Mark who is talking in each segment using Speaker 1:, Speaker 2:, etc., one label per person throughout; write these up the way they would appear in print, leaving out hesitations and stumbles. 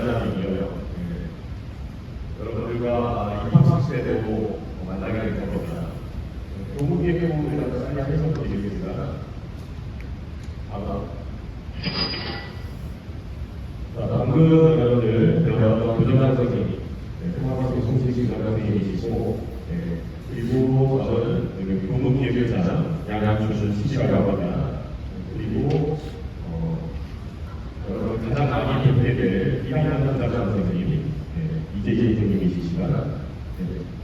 Speaker 1: 이라장이고요. 여러분들과 입학식 때도 만나게 될 겁니다. 교무계획부에 대해서 살짝 해석드리겠습니다. 방금 여러분들 배웠던 교정관 선생님, 통합학교 송지식 선생님이시고, 그리고 저는 교무기획부장 양양주신 시시라고 합니다. 그리고 여러분 가장 많이 대표될 1학년 담당 선생님 이재진 선생님이시지만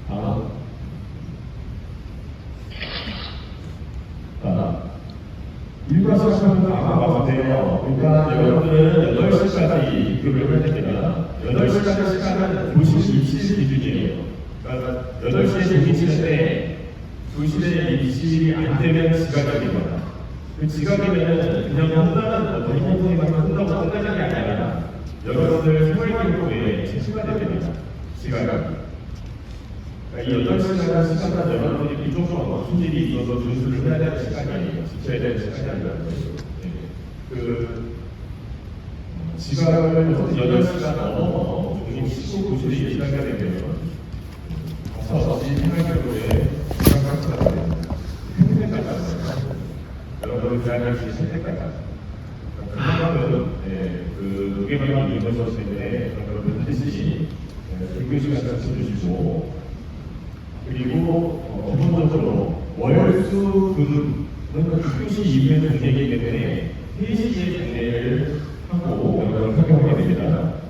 Speaker 1: 다음 일과 시간은 아마 같아요. 그러니까 여러분들은 8시까지 입교를 할 때가 8시까지 시간은 교실 입실 기준이에요. 그러니까 8시에 대기실인데 교실에 입실이 안 되면 지각이 됩니다. 그 지각이면은 그냥 한다는 어떤 선생님한테 한다고 끝나는 게 아니라 여러분들 생활기록부에 시간이 됩니다. 지각이. 이 8시간 시간은 여러분들이 비정성과 순질이 있어서 준수를 해야 되는 시간이 아니에요. 지켜야 되는 시간이 아니라는 거죠. 지각을 8시간 넘어 종이 19교실이 지각이 되면 없이 생활기록부에 지각을 하게 됩니다. 평생까지 합니다. 여러분을 대안할 수 있을 때까지. 그만큼 무게감이 이루어졌을 때 여러분 반드시 등교시간을 지켜주시고 그리고 기본적으로 월수금은 등교시 이후에 등록이기 때문에 3시에 등록을 하고 여러분 활용하게 됩니다.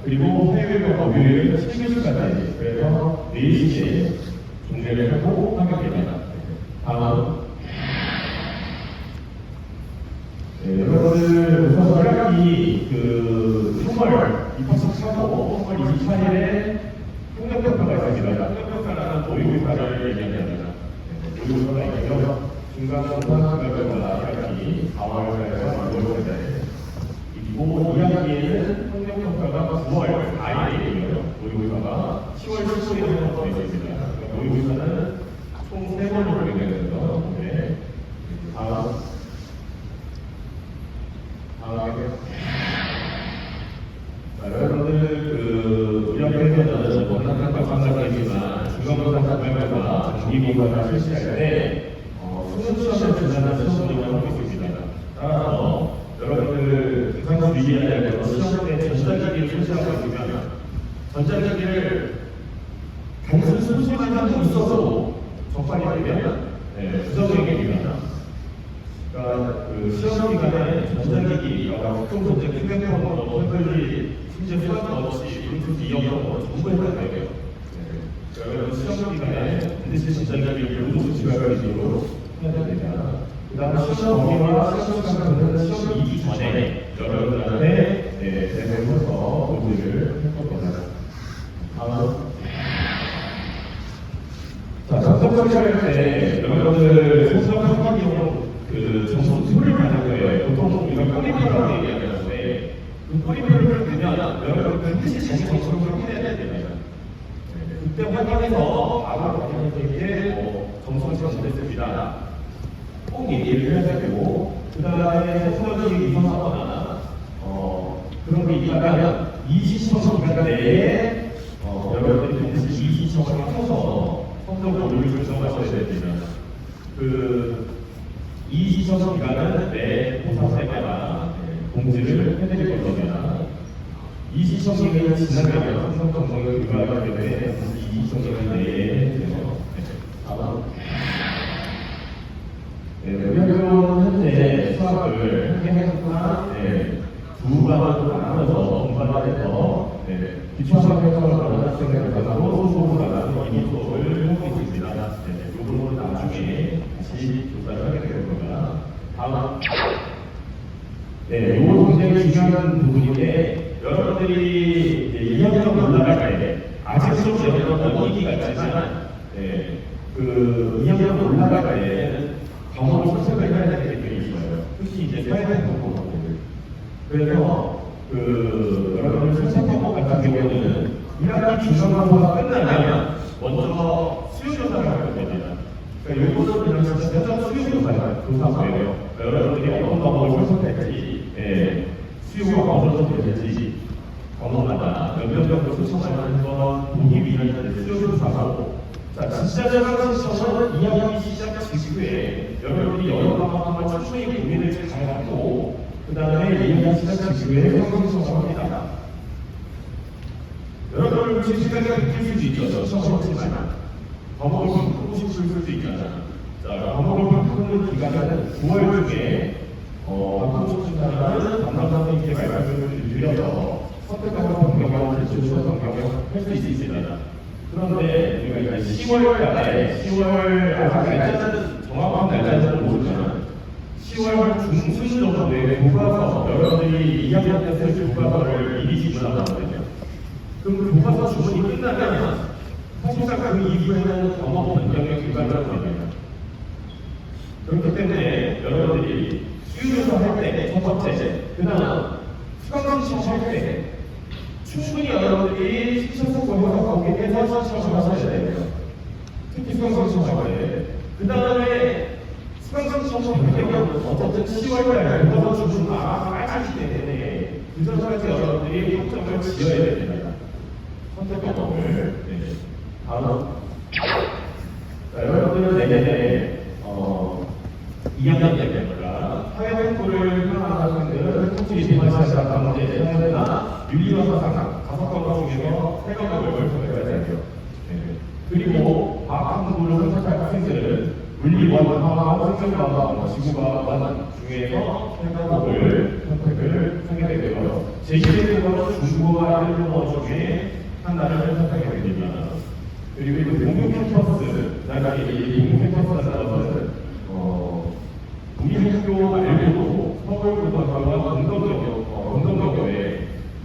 Speaker 1: 그리고 화요일과 목요일 7교시까지 그래서 4시에 등록을 하고 하게 됩니다. 다음 여러분들 우선 1학기 3월 입학식 하고 3월 24일에 통역평가가 있습니다. 통역평가라는 모의고사를 얘기합니다. 모의고사가 있고요. 중간고사, 중간평가 1학기 4월에서 6월까지 그리고 2학기에는 통역평가가 9월 4일이고요. 모의고사가 10월 15일에 되어 있습니다. 모의고사는 총 3번으로 진행되면서 다음 여러분들 우리 학교에서는 항상 마찬가지지만 중간고사, 중간고사, 정기고사를 실시할 때 수능 시험을 준다는 시험을 하고 있습니다. 따라서 여러분들 항상 주의해야 될 것은 시험 때 전자기기를 실시하고 있으면 전자기기를 단순 손실만 하고 있어도 적발이 되면 부정행위입니다. 그러니까 시험 기간에 전자기기가 보통 전자기기 휴대폰으로 탭블릿, 심지어 스마트워치, 블루투스 이어폰 전부 해야 돼요. 그래서 시험 기간에 반드시 전자기기를 모두 지각할 수 있도록 해야 됩니다. 그 다음에 시험 범위와 시험 시간은 시험 2주 전에 여러분들한테 대면해서 공지를 할 겁니다. 다음 정석 처리할 때 여러분들 정석 처리용 정석 소리를 하는 거예요. 보통 우리가 꼬리표라고 얘기하는데 그 꼬리표를 보면 여러분 반드시 자기 정석으로 확인해야 됩니다. 그때 확인해서 바로 확인해서 정석 처리됐습니다. 꼭 얘기를 해야 되고 그 다음에 성적이 이상하거나 그런 게 있다면 이시청 기간 내에 여러분들이 반드시 이시청을 하셔서 성적 오류를 결정하셔야 됩니다. 이 시청 기간은 매 포사세마다 공지를 해드릴 겁니다. 이 시청 기간이 지나가면 성적 정성을 불가하기 때문에 이 시청 기간 내에 우리 학교는 현재 수학을 한개학기나 두 반으로 나눠서 분반을 해서 기초수학 해석을 하는 학생들을 가지고 수업을 나가는 이미 수업을 하고 있습니다. 이 부분은 나중에 다시 조사를 하게 될 겁니다. 다음 이 부분 굉장히 중요한 부분인데 여러분들이 2학년 올라갈 때 아직 수업 여러분 어디가 있지만 2학년 올라갈 때는 과목을 선택을 해야 되는 게 있어요. 특히 이제 사회적 과목들. 그래서 여러분들 선택 과목 같은 경우는 1학기 중간고사가 끝나면 먼저 수요조사를 하게 됩니다. 그러니까 이것은 그냥 진짜 수요조사예요. 여러분들이 어떤 과목을 선택할지, 수요가 어떤 선택할지 과목마다 년 정도 시험을 한번 보기 위한 수요를 사고, 자, 진짜 대학원 시험은 2학기 시작 직후에 여러분들이 여러 과목만 천천히 고민을 잘 하고, 그 다음에 2학기 시작 직후에 성공 시험을 합니다. 여러분 지금 시간이 느낄 수도 있죠. 시험을 치지만 과목을 바꾸고 싶을 수도 있잖아요. 자, 과목을 바꾸는 기간은 9월 중에 바꾸고 싶다는 담당 선생님께 말씀을 드려서 선택하고 변경을 제출해서 변경할 수 있습니다. 그런데 우리가 이제 10월 달에 10월 아직 날짜는 정확한 날짜는 모르지만 10월 중순 정도에 교과서 여러분들이 2학년 때 쓸 교과서를 미리 지불하거든요. 그럼 그 교과서 주문이 끝나면 사실상 그 이후에는 과목 변경의 기간을 겁니다. 그렇기 때문에 여러분들이 수요에서 할 때 첫 번째, 그 다음 수강생 시험 할 때 충분히 여러분들이 시청성공부하고 해서 시험을 하셔야 돼요. 특히 수강생 시험 할 때. 그 다음에 수강생 시험 할 때는 어쨌든 10월달에 교과서 주문 하시기 때문에 그 전까지 여러분들이 학점을 지어야 됩니다. 선택 과목을. 다음. 자, 여러분들은 내년에 2학년 때입니다. 사회공부를 하는 학생들은 통치 비만시아 강제 형태나 윤리와 사상 5과목 중에서 3과목을 선택해야 돼요. 그리고 과학 공부를 선택할 학생들은 물리원, 화학, 생명과학, 지구과학 중에서 3과목을 선택을 하게 되고요. 제2대학원 중국어와 일본어 중에 하나를 선택하게 됩니다. 그리고 공유 캠퍼스, 나중에 이 공유 캠퍼스라는 것은 우리 학교 말고도 서울고등학교와 공동학교에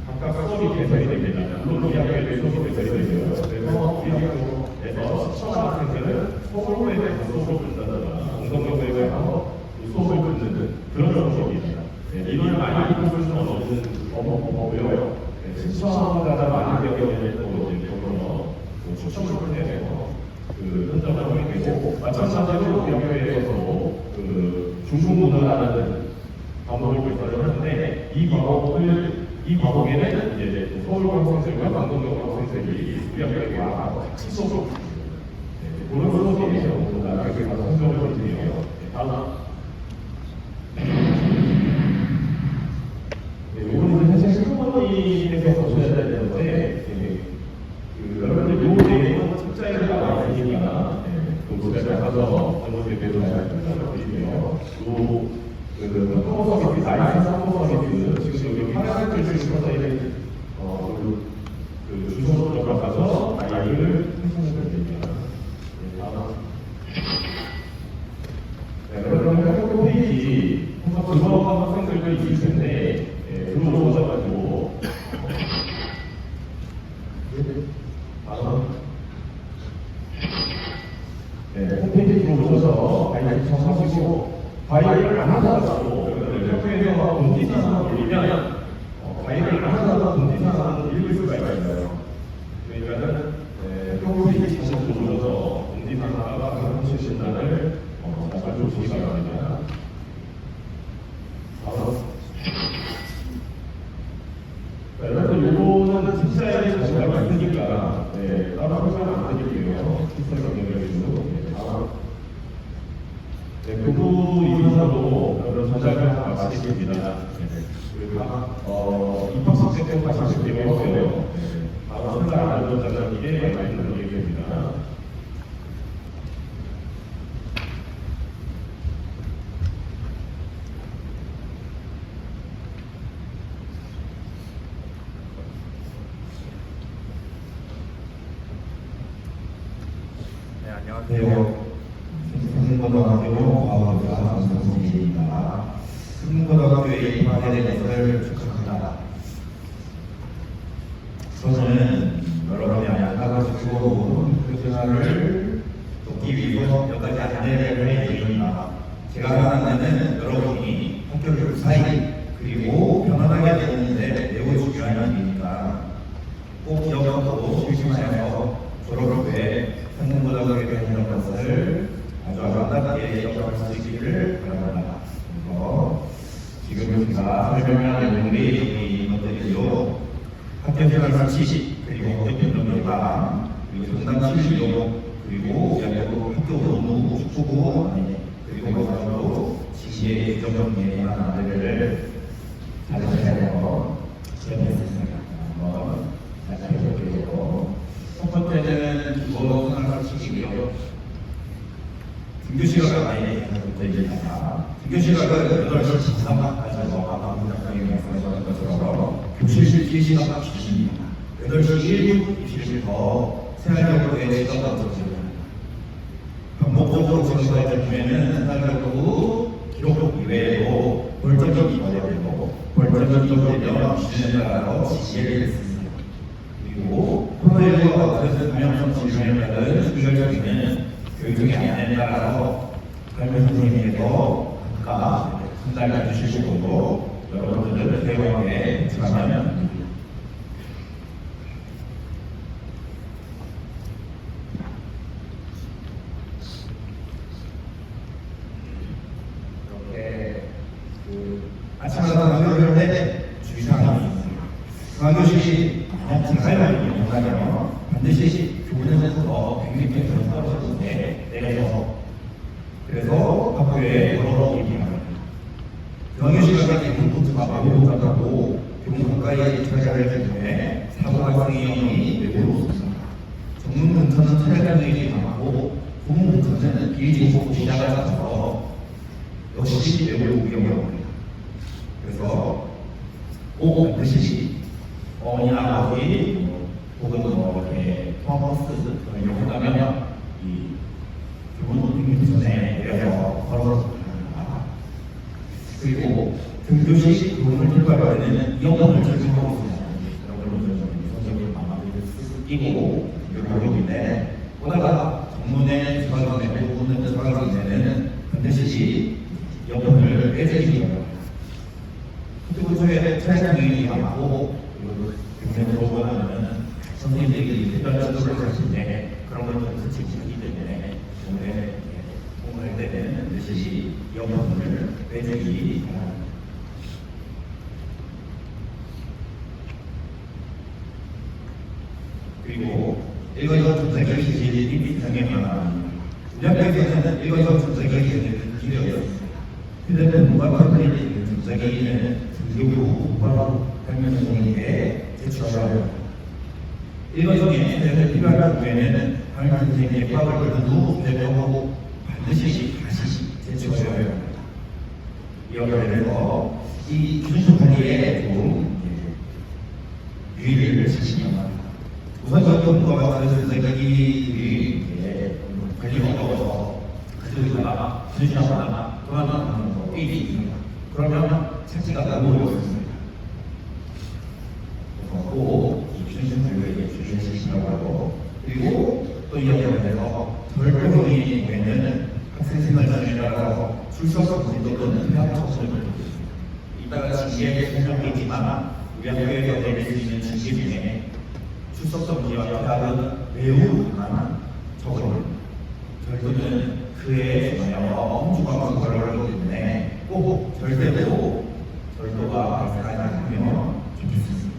Speaker 1: 각각 수업이 개설이 됩니다. 물론 우리 학교에 수업이 개설이 되고요. 그래서 우리 학교에서 시청하는 학생들은 서울고에 대해서 수업을 듣는다거나 공동학교에 가서 수업을 듣는 그런 수업입니다. 이걸 많이 뽑을 수는 없는 거고요. 시청자가 많이 되어야 경우로 추첨을 해서 선정을 하게 되고, 마찬가지로 우리 학교에서도 중국문화라는 과목을 개설을 하는데, 이 과목에는 이제 서울고 학생들과 강동역 학생들이 우리 학교에 와서 같이 수업을 그런 수업이에요. 나중에 가서 선정을 드리고요. 다음. 이거는 사실 학부모님께서 보셔야 되는데, 여러분들 요 내용은 책자에 나와 있으니까 그 제가 가서 전문대회도 잘 설명드리고요. 그 학부모 서비스, 라이센스 학부모 서비스, 지금 여기 파란색 줄을 써져 있는 그 주소로 들어가서 아이를 신청하시면 됩니다. 그러면 학교 홈페이지 들어간 학생들도 있을 텐데 들어오셔가지고 홈페이지 들어오셔서 아이를 신청하시고 가입을 안 하더라도 학교에서 공지사항을 올리면 가입을 안 하더라도 공지사항을 읽을 수가 있어요. 그러니까는 홈페이지 다시 들어오셔서 공지사항과 강의실 진단을 잘 보시기 바랍니다. 여러분, 요거는 진짜에 자신감 있으니까 따로 설명 안 드릴게요. 실사 경력에도. 교부 이사로 그런 전략을 마치겠습니다. 입학식 때 마치실 때문에 바로 선발 안전장님께 말씀드리겠습니다.
Speaker 2: 안녕하세요. 승문고등학교 과학교사 장성진입니다. 승문고등학교에 입학하게 된 것을 축하합니다. 저는 여러분이 안타깝고 그 생활을 돕기 위해서 몇 가지 안내를 해드립니다. 제가 하는 안내는 여러분이 학교 교사이 그리고 편안하게 되는데 매우 중요한 일이니까 꼭 기억하고 실천하여서 졸업 후에 승문고등학교에 다니는 것을 아주 아름답게 기억할 수 있기를 바랍니다. 그래서 지금 제가 설명한 내용들이 이것들이요. 학교 학교생활 70, 그리고 학교경영관, 그리고 정당 76, 그리고 우리학교 학교 노무 축구부, 그리고 마지막으로 지시의 규정정리에 관한 안내를 잘하셔야 되고 기억했습니다. 한번 다시 해볼게요. 첫 번째는 기본 생활 70이요. 등교 시간을 많이 부터 얘기합니다. 등교 시간을 8시 13분까지 아까 부장님이 말씀하셨던 것처럼 교실 실시간 기준입니다. 8시 1분 입실부터 생활교육의 시간과 정지입니다. 반복적으로 정시가 되면은 생활교육 기록 이외에도 벌점이 되고 벌점이 되면 기준에 따라서 지시를 했습니다. 그리고 코로나19가 그래서 감염성 질병에 따른 수결적이면 교육의 안내에 따라서 관련 선생님께서 각각 전달해 주실 거고 여러분들은 대화에 들어가면 됩니다. 이렇게 아침마다 강의를 할 때 주의사항이 있습니다. 강교실이 만약 잘 이용하면 반드시 교문에서 100m 떨어졌을 때 내려서 그래서 학교에 걸어오기 바랍니다. 경유시간에 교통수가 매우 복잡하고 교문 가까이에 주차를 하기 때문에 사고 발생 위험이 매우 높습니다. 정문 근처는 차량들이 많고 고문 근처는 길이 좁고 지하가 낮아서 역시 매우 위험합니다. 그래서 꼭 반드시 어머니나 아버지 혹은 이렇게 통학버스 이용한다면 이 교문 전에 내려서 걸어서 갑니다. 그리고 등교시 교문을 출발할 때는 이어폰을 설치하고 있습니다. 여러분은 선생님 마음을 끼고 교육인데 보다가 정문에 들어가게 되고 또는 들어가게 되면 반드시 이어폰을 빼주시기 바랍니다. 그때부터의 차량 유인이 많고 교문에 들어오면 선생님들이 특별한 수업을 하실 때 그런 것들을 같이 하기 때문에 오늘 공부할 때는 반드시 이어폰을 빼주기 바랍니다. 그리고 이거 전자기기 기질이 비슷하게 나갑니다. 우리 학교에서는 이거 전자기기 기질이었습니다. 휴대폰 모바일 컴퓨터의 전자기기는 등교 후 바로 학년 선생님께 제출하셔야 합니다. 이거 중에 필요한 경우에는 학년 선생님의 파악을 받은 후 배정하고 반드시 다시 제출하셔야 합니다. 이어서 이 준수 관리에 좀 유의를 하시기 바랍니다. 우선 전문가가 선생님이 관리가 어려워서 가지고있다가 준수하거나 도망가는 일이 있습니다. 그러면 착지가 너무 어렵습니다. 꼭 준수 관리에 주의하시라고 하고 그리고 또 이어서 별도적인 경우에는 학생생활 따라서 출석 문제 또는 퇴학 처분을 받습니다. 이따가 지시에 설명되지만 우리 학교에서 내릴 수 있는 지시 중에 출석 문제와 퇴학은 매우 강한 처벌입니다. 절도는 그에 준하여 엄중한 처벌을 하기 때문에 꼭 절대로 절도가 발생하지 않으면 좋겠습니다.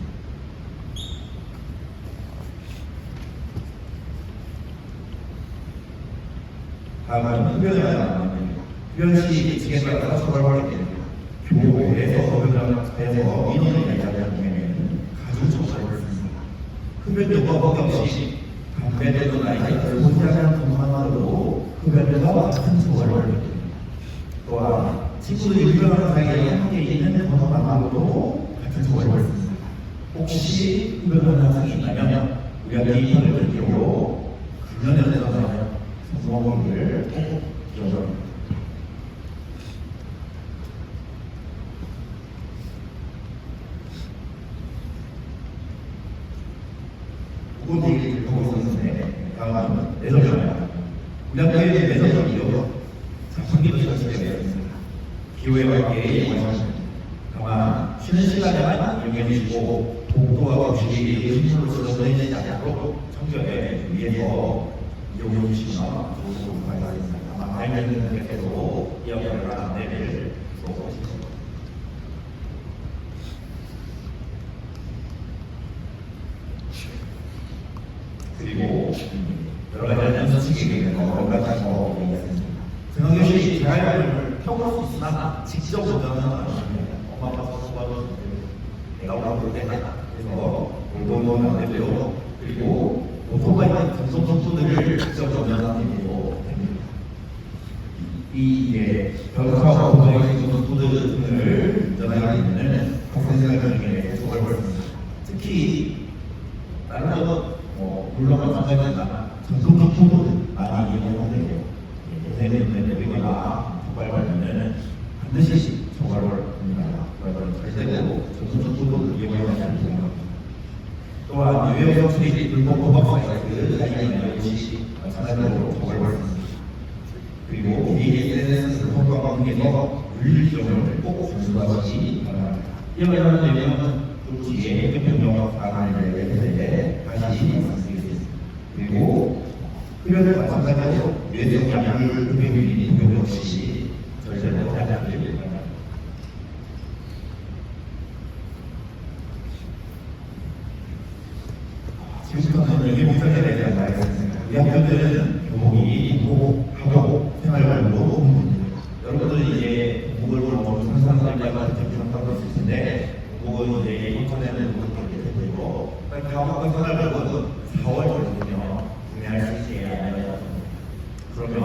Speaker 2: 다음은 흡연을 나갑니다. 흡연시 측에 따라 처벌하게 됩니다. 교회에서 흡연해서 민원을 내자는 경우에는 가중 처벌을 했습니다. 흡연료가 없이 담배도 나이가 들지 않은 것만으로도 흡연료와 같은 처벌을 하게 됩니다. 또한 친구들이 흡연하는 사이에 함께 있는 것만으로도 같은 처벌을 했습니다. 혹시 흡연하는 사람이 있다면 우리가 이익을 들고 금연에 대해서 성공을 꼭 기억합니다. 그건 얘기를 하고 있었는데 다음은 매설입니다. 우리 학교에 매설이요. 작성기도 설치되어 있습니다. 기호에 맞게 이용하십니다. 다만 쉬는 시간에만 이용해 주시고 복도와 교실이 힘으로 쓰러지지 않도록 청소에 위해서 이용해 주시면 좋을 것 같습니다. 아마 발명분께서도 이어가는 안내를 수고하십시오. 그리고 여러 가지 연습시키게 되는 여러 가지 더 얘기했습니다. 등하교실이 대화를 펴볼 수 있으나 직접 보면은 엄마 아빠 수업하고 내가 오늘 때다 그래서 돌돌돌 안 되고요. 그리고 오토바이는 전속 선수들을 직접 보면은 됩니다. 이 변사와 오토바이 선수들을 운전하게 되면은 학생들 중에 해석을 벌입니다. 특히 다른 건 물론 마찬가지지만 전속적 후보들 많이 이용하는데요. 예전에는 우리가 도발하면은 반드시 처벌을 합니다. 절대로 전속적 후보들 이용하지 않습니다. 또한 유해성 수리 불법 도박 사이트 아니면 이것이 마찬가지로 처벌을 합니다. 그리고 SNS를 통해서 윤리적을 꼭 준수하시기 바랍니다. 이런 내용은 뒤에 대통령 발언을 얘기할 때 다시 말씀드리겠습니다. 그리고 흡연을 마찬가지로 뇌성 약물 흡연이 동용 없이 절대로 하지 않기를 바랍니다. 지금부터는 유기물질에 대한 말씀입니다. 우리 학교들은 교복이 교복하고 생활관으로 공부입니다. 여러분들이 이제 공부를 상상하려고 생각하고 있을 텐데 그건 이제 인터넷을 보게 되고 가옥과 생활관은 4월이거든요. 구매할 수 있어야 그러면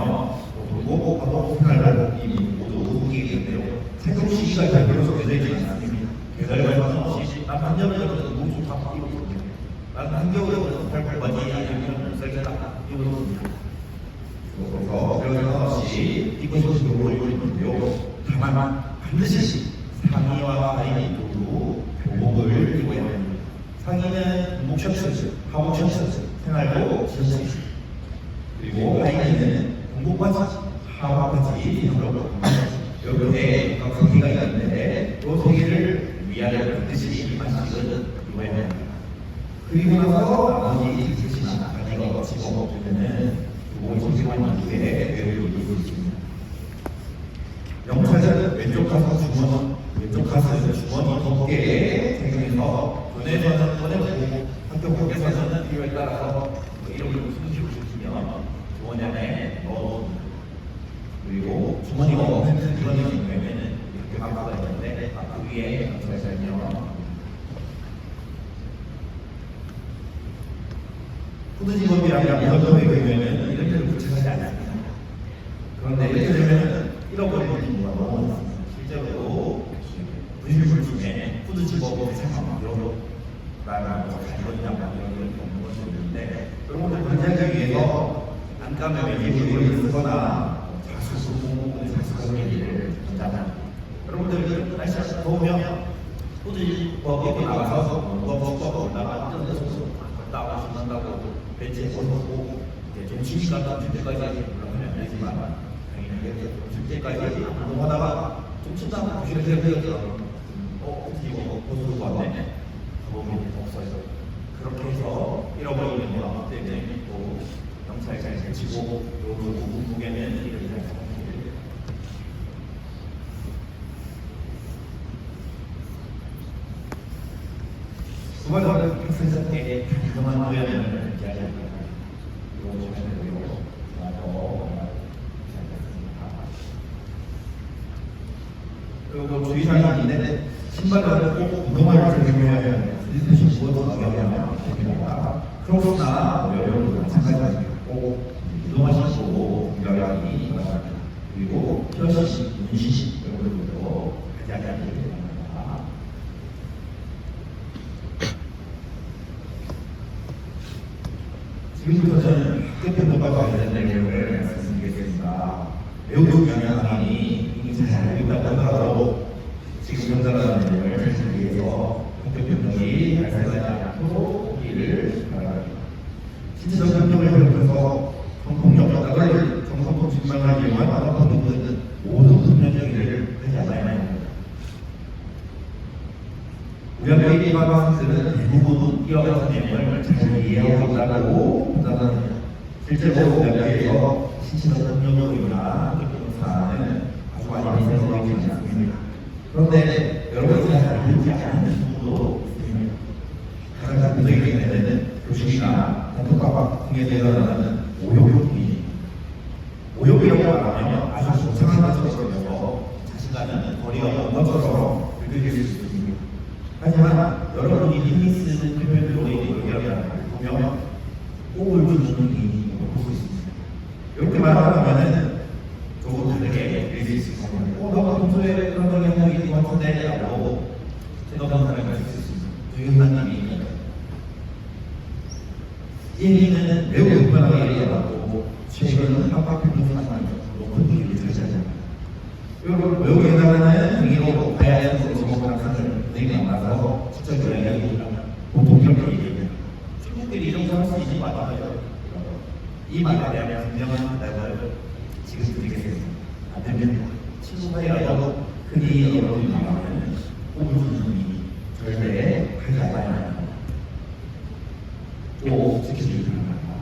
Speaker 2: 교복, 가옥, 생활관 이 모두 후기인데요. 생각 시기가 잘 들어서 되지 않습니다. 계절관은 없이 난 한겨울에는 너무 좋다 입었거든요. 난 한겨울에는 팔팔바지 아니면 쌀쌀다 입었거든요. 그래서 없이 입고 싶은 걸 입었는데요. 다만 반드시 상의와 하의 모두 교복을 입어야 합니다. 상의는 군복 셔츠, 하복 셔츠, 생활복 셔츠, 그리고 하의는 군복 바지, 하복 바지 이런 여기에 각 상의가 있는데 이 세 개를 위아래로 반드시 반씩은 입어야 합니다. 그리고 나서 나머지 셋이나 바지가 집어먹으면은 교복을 선택한 이후에 외를 입을 수 있습니다. 영차는 왼쪽 가슴 주머니, 왼쪽 가슴 주머니 덮개에 생겨서 전에서는 꺼내고 학교 밖에서는 필요에 따라서 이름을 숨기고 싶으면 주머니 안에 넣어줍니다. 그리고 주머니가 없는 그런 경우에는 이렇게 마크가 있는데 마크 위에 들어있으면 후드집업이랑 이런 점의 경우에는 이런 데를 붙여하지 않습니다. 그런데 이렇게 되면 잃어버리는 경우가 너무 많습니다. 실제로 분실물 중에 후드집업의 상황 이런 거 나라고 가지고있냐 이런 경우가 있는데 그런 것들 관리하기 위해서 안감의 기술을 쓰거나 자수 공무원의 자수관리를 전달합니다. 여러분들 날씨가 더우면 후드집업이 나가서 무겁고 올라가 나와준다고 벤치에 서고 좀 쉬니까 좀 때까지 올라가면 안 되지만 당연히 좀 때까지 운동하다가 좀 친다고 보시면 되겠죠. 이거 보수가 왔네. 가보면 없어요. 그렇게 해서 잃어버리는 거 때문에 또 경찰 잘 지키고 또 무게는 이렇게 잘 잡고 두 번째는 학생들께 이동한 노래를 이야기합니다. 이거 보시면 되고요. 그리고 주의사항이 있는데 신발을 꼭 운동화를 착용해야 슬리퍼시 무엇도 착용하면 됩니다. 크록스나 여러분도 마찬가지입니다. 꼭 운동화 신고 운동하기 바랍니다. 그리고 펴시, 문시 여러분들도 하지 않게 됩니다. 지금부터 저는 학교편과 관련된 내용을 말씀드리겠습니다. 매우 중요한 사항이 이미 잘 알고 있다고 하더라도 지금 현장하는 내용을 설명하기 위해서 학교편이 발생하지 않도록 하기를 바랍니다. 신체적 협력을 배우면서 성폭력, 나를 정성폭 증명을 이용한 어떤 부분은 모든 금연행위를 하지 않아야 합니다. 우리 학교의 학생들은 대부분 이러한 내용을 잘 이해하고 있다고 판단합니다. 실제로 우리 학교에서 신체적 협력이나 사안은 아주 많이 생각하고 있지 않습니다. 그런데 여러분이 잘 알지 않는 부분도 있습니다. 가장 대표적인 예는 교실이나 단톡방 등에 대해서는 오욕이 오욕이라고 말하면 아주 속상한 것처럼 여겨서 자신과는 거리가 먼 것처럼 느껴질 수 있습니다. 하지만 여러분이 흔히 쓰는 표현으로의 오욕이라는 말을 보면 호흡을 주는 의미를 볼 수 있습니다. 이렇게 말하면은 조금 다르게 읽을 수 있습니다. 너가 평소에 그런 경향이 있는 것 같은데 라고 생각하는 사람이 있을 수 있습니다. 되게 흔한 의미입니다. 이 얘기는 매우 유명하게 얘기하고 최근은 한바퀴도 상관없이 높은 분위기를 차지합니다. 그리고 매우 예전에는 의미로 봐야 하는 제목이랑 상을 굉장히 많아서 직접 이야기하기 보통 이렇게 얘기합니다. 친구들이 이런 거 할 수 있는 거 맞아요. 이 말에 대한 분명한 대답을 지금 드리겠습니다. 안 됩니다. 친구들이라도 흔히 여러분이 말하는 호불호는 절대 하지 말아야 합니다. 꼭 지켜주기 바랍니다.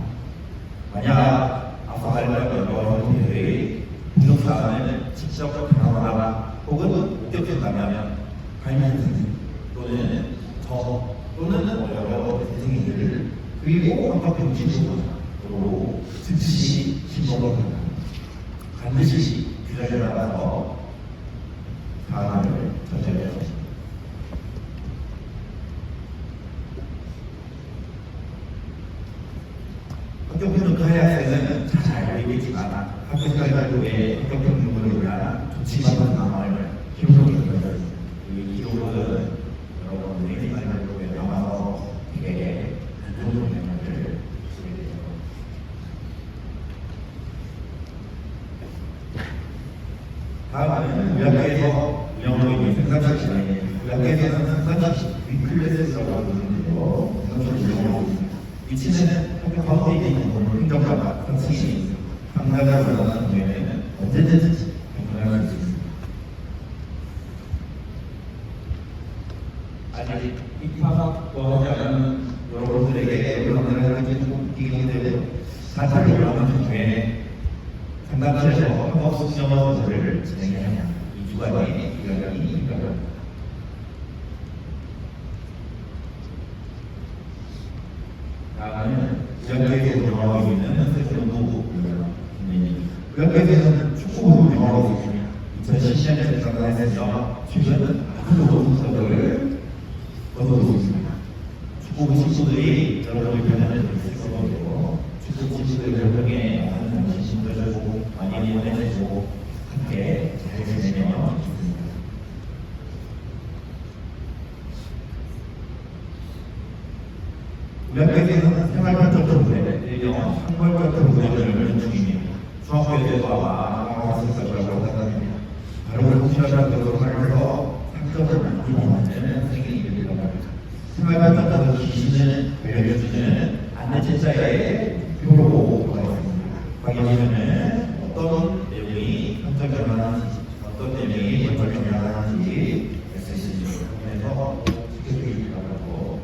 Speaker 2: 만약 앞서 말했던 여러분들의 부정사안을 직접 경험하거나 혹은 목격했다면 관련 또는 또는 여러 선생님들을 그리고 한바퀴 친구로 즉시 신고를 합니다. 반드시 규정에 따라서 사안을 처리해야 합니다. 학교편은 그 학생은 잘 알고 있지만 학교 생활에 학교편을 위한 좋지만 상황을 기록을 했습니다. 이 기록은 여러분들이 생활에 남아서 되게 안 좋은 영향을 주게 되죠. 다음은 의학계에서 운영하고 있는 생산자 시간에 의학계에서는 생산자 위클래스라고 부르는데요. 생산자를 운영하고 있습니다. 위치는 학교 가운데 있는 건물 행정과가 상층에 있습니다. 상가가 들어가는 경우에는 언제든지 방문할 수 있습니다. 아직 입학과 하지 않은 여러분들에게 방문을 하기 조금 웃기긴 한데요. 사찰이 올라가는 중에 상담실에서 학업 수업을 진행하는 2주간의 기간이 있습니다. 다음은 의학계에서 운영하고 있는 태권도부입니다. 의학계에서는 축구부를 운영하고 있습니다. 2010년에 개설해서 최근 아주 높은 성적을 거두고 있습니다. 축구부 친구들이 여러분의 변화를 있을 거고 축구 친구들 여러분에게 많은 관심을 주고 많이 보내주고 함께 잘 지내면 좋습니다. 의학계에서는 생활발전 프로그램, 일명 상벌전 프로그램을 운영 중입니다. 중학교에서와 방학생들과 상담합니다. 바로 통신하는 것으로 하면서 상점을 만들어내는 선생님들이라고 합니다. 생활발전 기준은 알려주는 안내책자에 표로 보고하겠습니다. 확인하면 어떤 내용이 상점 변화하는지, 어떤 내용이 연결 변화하는지 메시지를 통해서 지켜주기 바라고.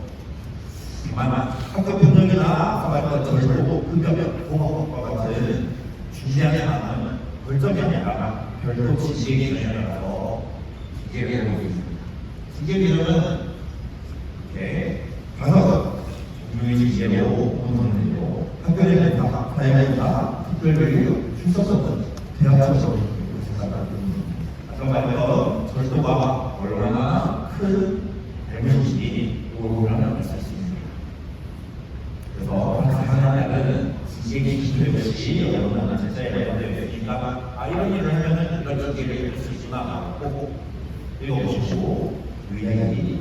Speaker 2: 다만 학교 변경이나 생활발전을 보고 급여, 공업과 같은 중요하지 않은 결정이 아니라 별도 징계 기준에 따라서 징계를 하고 있습니다. 징계 기준은 이렇게 5 종류의 징계로 구성되고 학교의 다 사회부다 특별교육, 출석선, 대학철석 아까 말했던 절도가 얼마나 큰 잘못인지 오해하면 알 수 있습니다. 그래서 하나는 징계 기준이 없이 여러분은 진짜 여러분들과 이런 일을 하면은 이런 징계를 할 수 있구나 꼭 배워보시고 의학이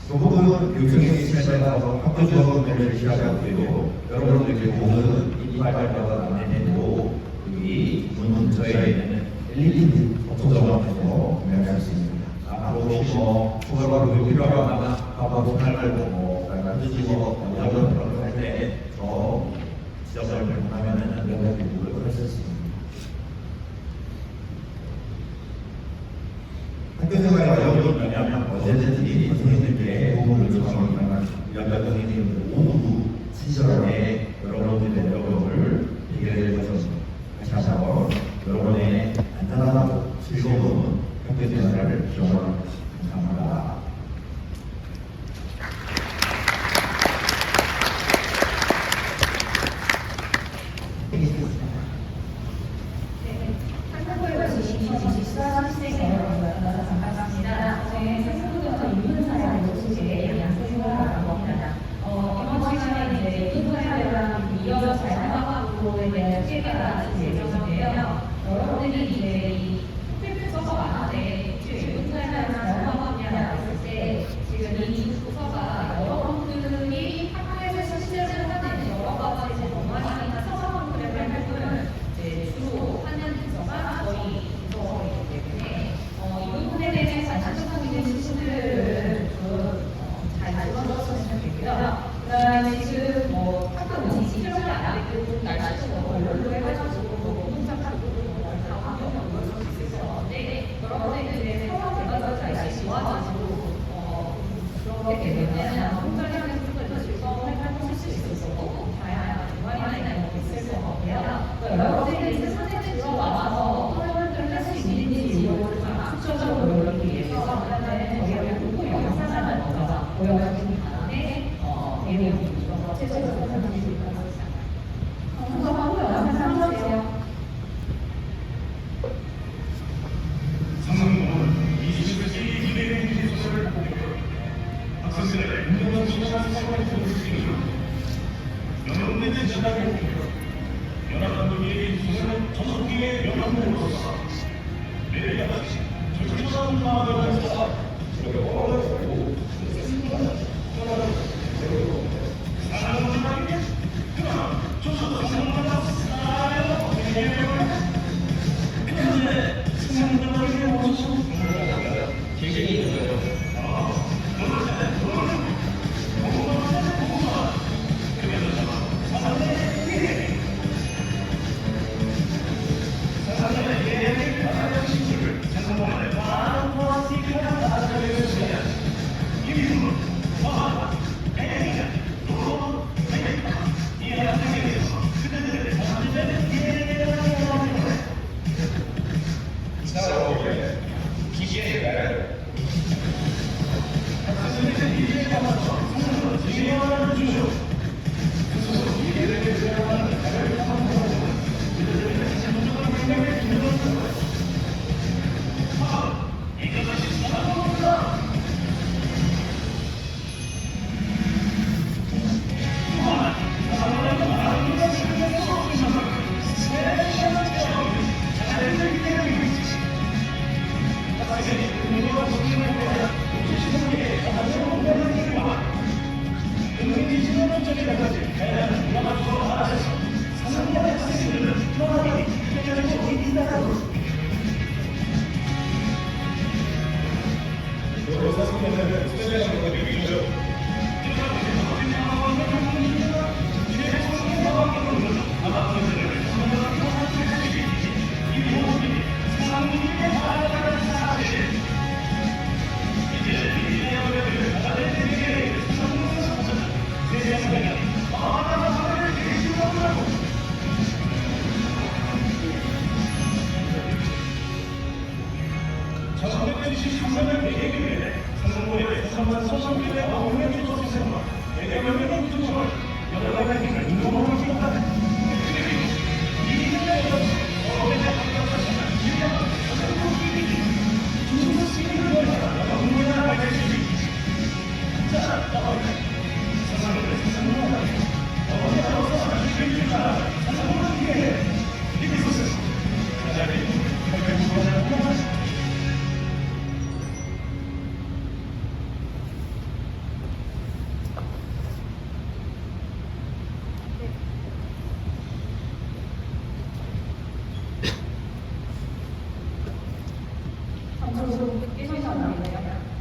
Speaker 2: 그 부분은 교육청의 지시에 따라서 학교 주어를 시작하고 있고 여러분들께 보는 이빨발바가 안내되고 여기 문 근처에 있는 LED 업소점에서 구매할 수 있습니다. 앞으로 혹시 추가로 교육 필요하거나 가방 팔고 만드시고 여러분 할때저 지적을 발견하면은 연락이 누구를 할수 있습니다. 학교 생활에 어려움이 있다면 언제든지 선생님들께 도움을 요청하거나 연락 선생님들 모두 친절하게 여러분들의 어려움을 해결해 주셔서 다시 한번 여러분의 안전하고 즐거운 학교 학교 생활을 기원하는 것이 감사합니다.
Speaker 3: 한국에 주신 2024학생 여러분 반갑습니다. 저희는 세상부터 인문사회학을 소식에 양세생활이라고 합니다. 이번 시간에 이제 인문사회랑 이어서 자연과학부에 대한 소개가 나눌 예정인데요. 여러분들이 이제 이 필수서가 많은데 인문사회랑 자연과학이라고 했을 때 지금 이 부서가 여러분들이 학교에서 실제로 하는 여러 가지 동아리나 서서 프로그램 활동을 주로 하는 부서가 저희 부서이기 때문에 이 부분에 대해서 관심성 있는 친구들을 잘 들어주셨으면 좋겠고요. 그다음에 지금 학교 운이 시절이 안 되고 날씨도 별로 해가지고 혼잡하고 다 환경이 어려울 수 있을 것 같은데 여러분들 이제 서로 대가서 날씨 좋아가지고 그렇기 때문에 혼자하는 친구들도 즐거운 활동할 수 있었고 다양한 동아리나 이런 거 있을 것 같고요. 여러분들이 이제 산에 들어와서 어떤 활동을 할 수 있는지 이거를 구체적으로 보여드리기 위해서 저희가 공부 영상을 먼저 보여드리기 바람에 내용이 최초로 설명드리도록 하겠습니다. 공부 영상 참고해주세요.
Speaker 1: 상상공은 21세기 미래의 기술을 학생들의 운동과 소셜 생활을 통해서 연합된 진학을 통해 연합감독의 기술은 전국의 연합으로서 내려가지 절실한 마음을 가져서 어렵고 사람들에게 그러나 조선도 상관없다 근데 상관없게 모습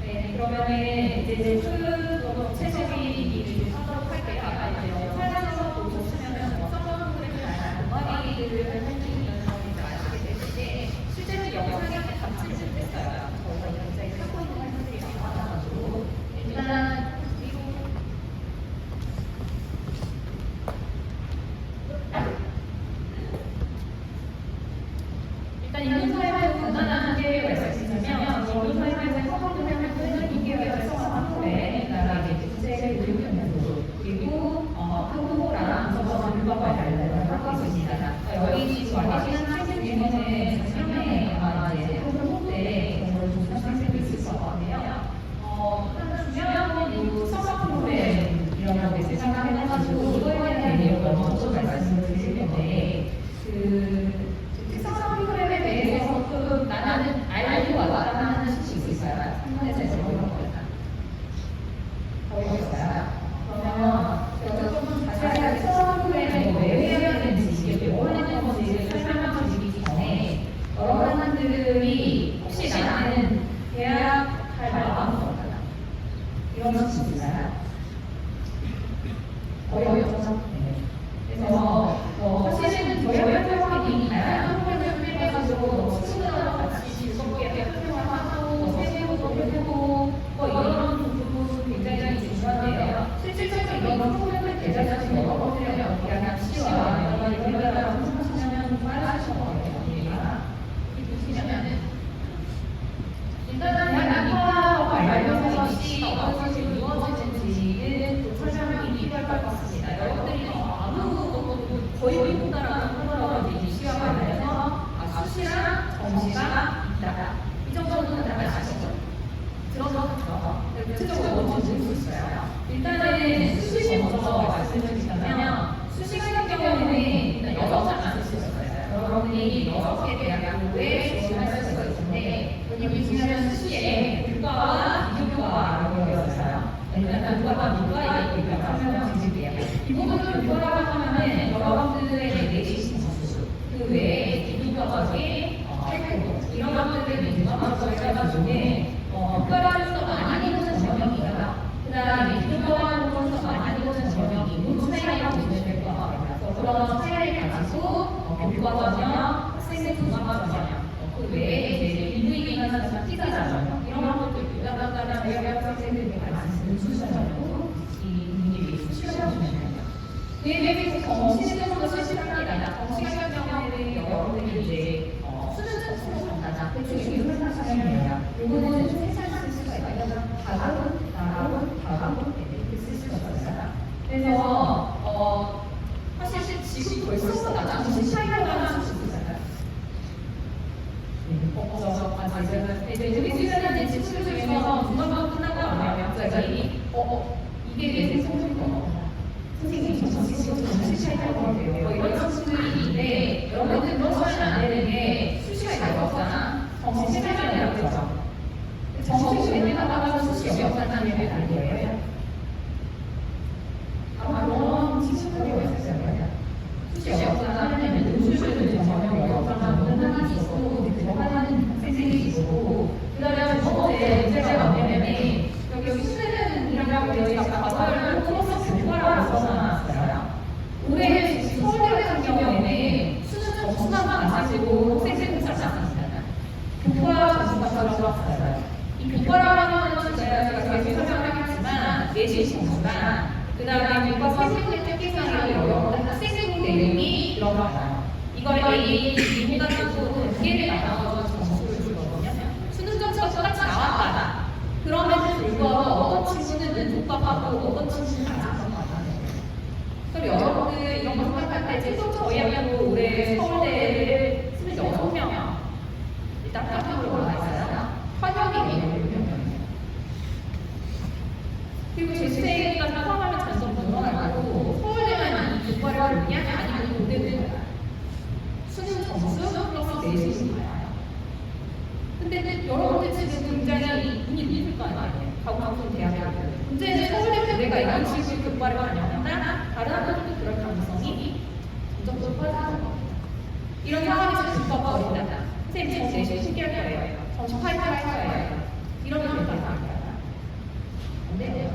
Speaker 3: 네, 그러면은 이제 최적의 얘기를 하도록 할게요. 아까 이제 영상에서 보셨으면 어떤 프로그램을 다양한 동아리들을 할 수 있는 점인지 아시게 되는데 실제로 영상에 같이 됐어요. 저희가 굉장히 하고 있는 활동들이 많아가지고 일단 인문사회의 간단한 한계가 있으시면 저희가 중에 특별한 많이 보는 전형이고요. 그다음에 비교과목을 많이 보는 전형이 이 차이라고 보시면 될 것 같아요. 그런 차이를 가지고 교과 전형, 학생들 종합 전형, 그 외에 이제 인류인이나 피자 전형 이런 것들 교과과는 저희가 학생들이 많이 쓰는 수준이고 이 수시라고 보시면 돼요. 그에 비해서 정시적으로 수시합니다. 정시 같은 경우에는 여러분들이 이제 수능 점수로 간다. 그 중에 유효한 시간이에요. 요거는 세상 쓸 수가 있어요. 다음 이렇게 쓸 수가 있어요. 그래서 사실 지금 벌써 나중에 차이가 수수 있잖아요. 없죠. 이제 우리 주변에 친구들 중에서 중간고사 끝나고 나면 갑자기 이게 성적이 선생님이 정시 차이라고 해요. 이런 친구들이 있는데 여러분들 그러시면 안 되는 게 수시가 있다고 없잖아. 정시 세면이라고 그러죠. 정시 세면하다가 수시 없다는 게 아니에요. 아마 그런 친구들이 있었어요. 수시 없다는 요즘은 전혀 없다는 학생이 있었고 들어가는 학생들이 있었고 그다음에 첫 번째 문제가 뭐냐면 여기 수능이라고 저희가 과거를 통해서 교과라고 써놨어요. 올해 서울대 같은 경우에는 수능 점수만 가지고 학생들이 찾지 않습니다. 교과 점수가 들어왔어요. 이 교과라고 하는 것은 제가 계속 설명하겠지만 내신 점수랑 그 다음에 교과 선생님의 특기상으로 여러분들 학생들 내용이 들어가요. 이걸 A, B보다 두고 두 개를 나눠서 점수를 주거든요. 수능 점수가 똑같이 나왔다. 그럼에도 불구하고 어떤 친구는 눈독박하고 어떤 친구는 아직 받아요. 그럼 여러분들 이런 거 생각할 때 최소 저희 학교 올해 서울대를 26명 일단 학교로 올라가 있어요. 환영이 6명이에요. 그리고 제수대가 포함하면 점점 늘어나고 서울대만 이 교과를 보냐 아니면 고대를 수능 점수 플러스 내신이 나요. 근데 여러분들 지금 굉장히 눈이 있을 거 아니에요. 가고학생 대학교들. 문제는 서울대 교대가 이런 식으로 교과를 반영한다. 다른 학교들도 그럴 가능성이 점점 높아지는 겁니다. 이런 상황에서 집합버린다. 선생님 저 내신 신기할 거예요. 점수 파이할 거예요. 이러면 된다. 안 돼요.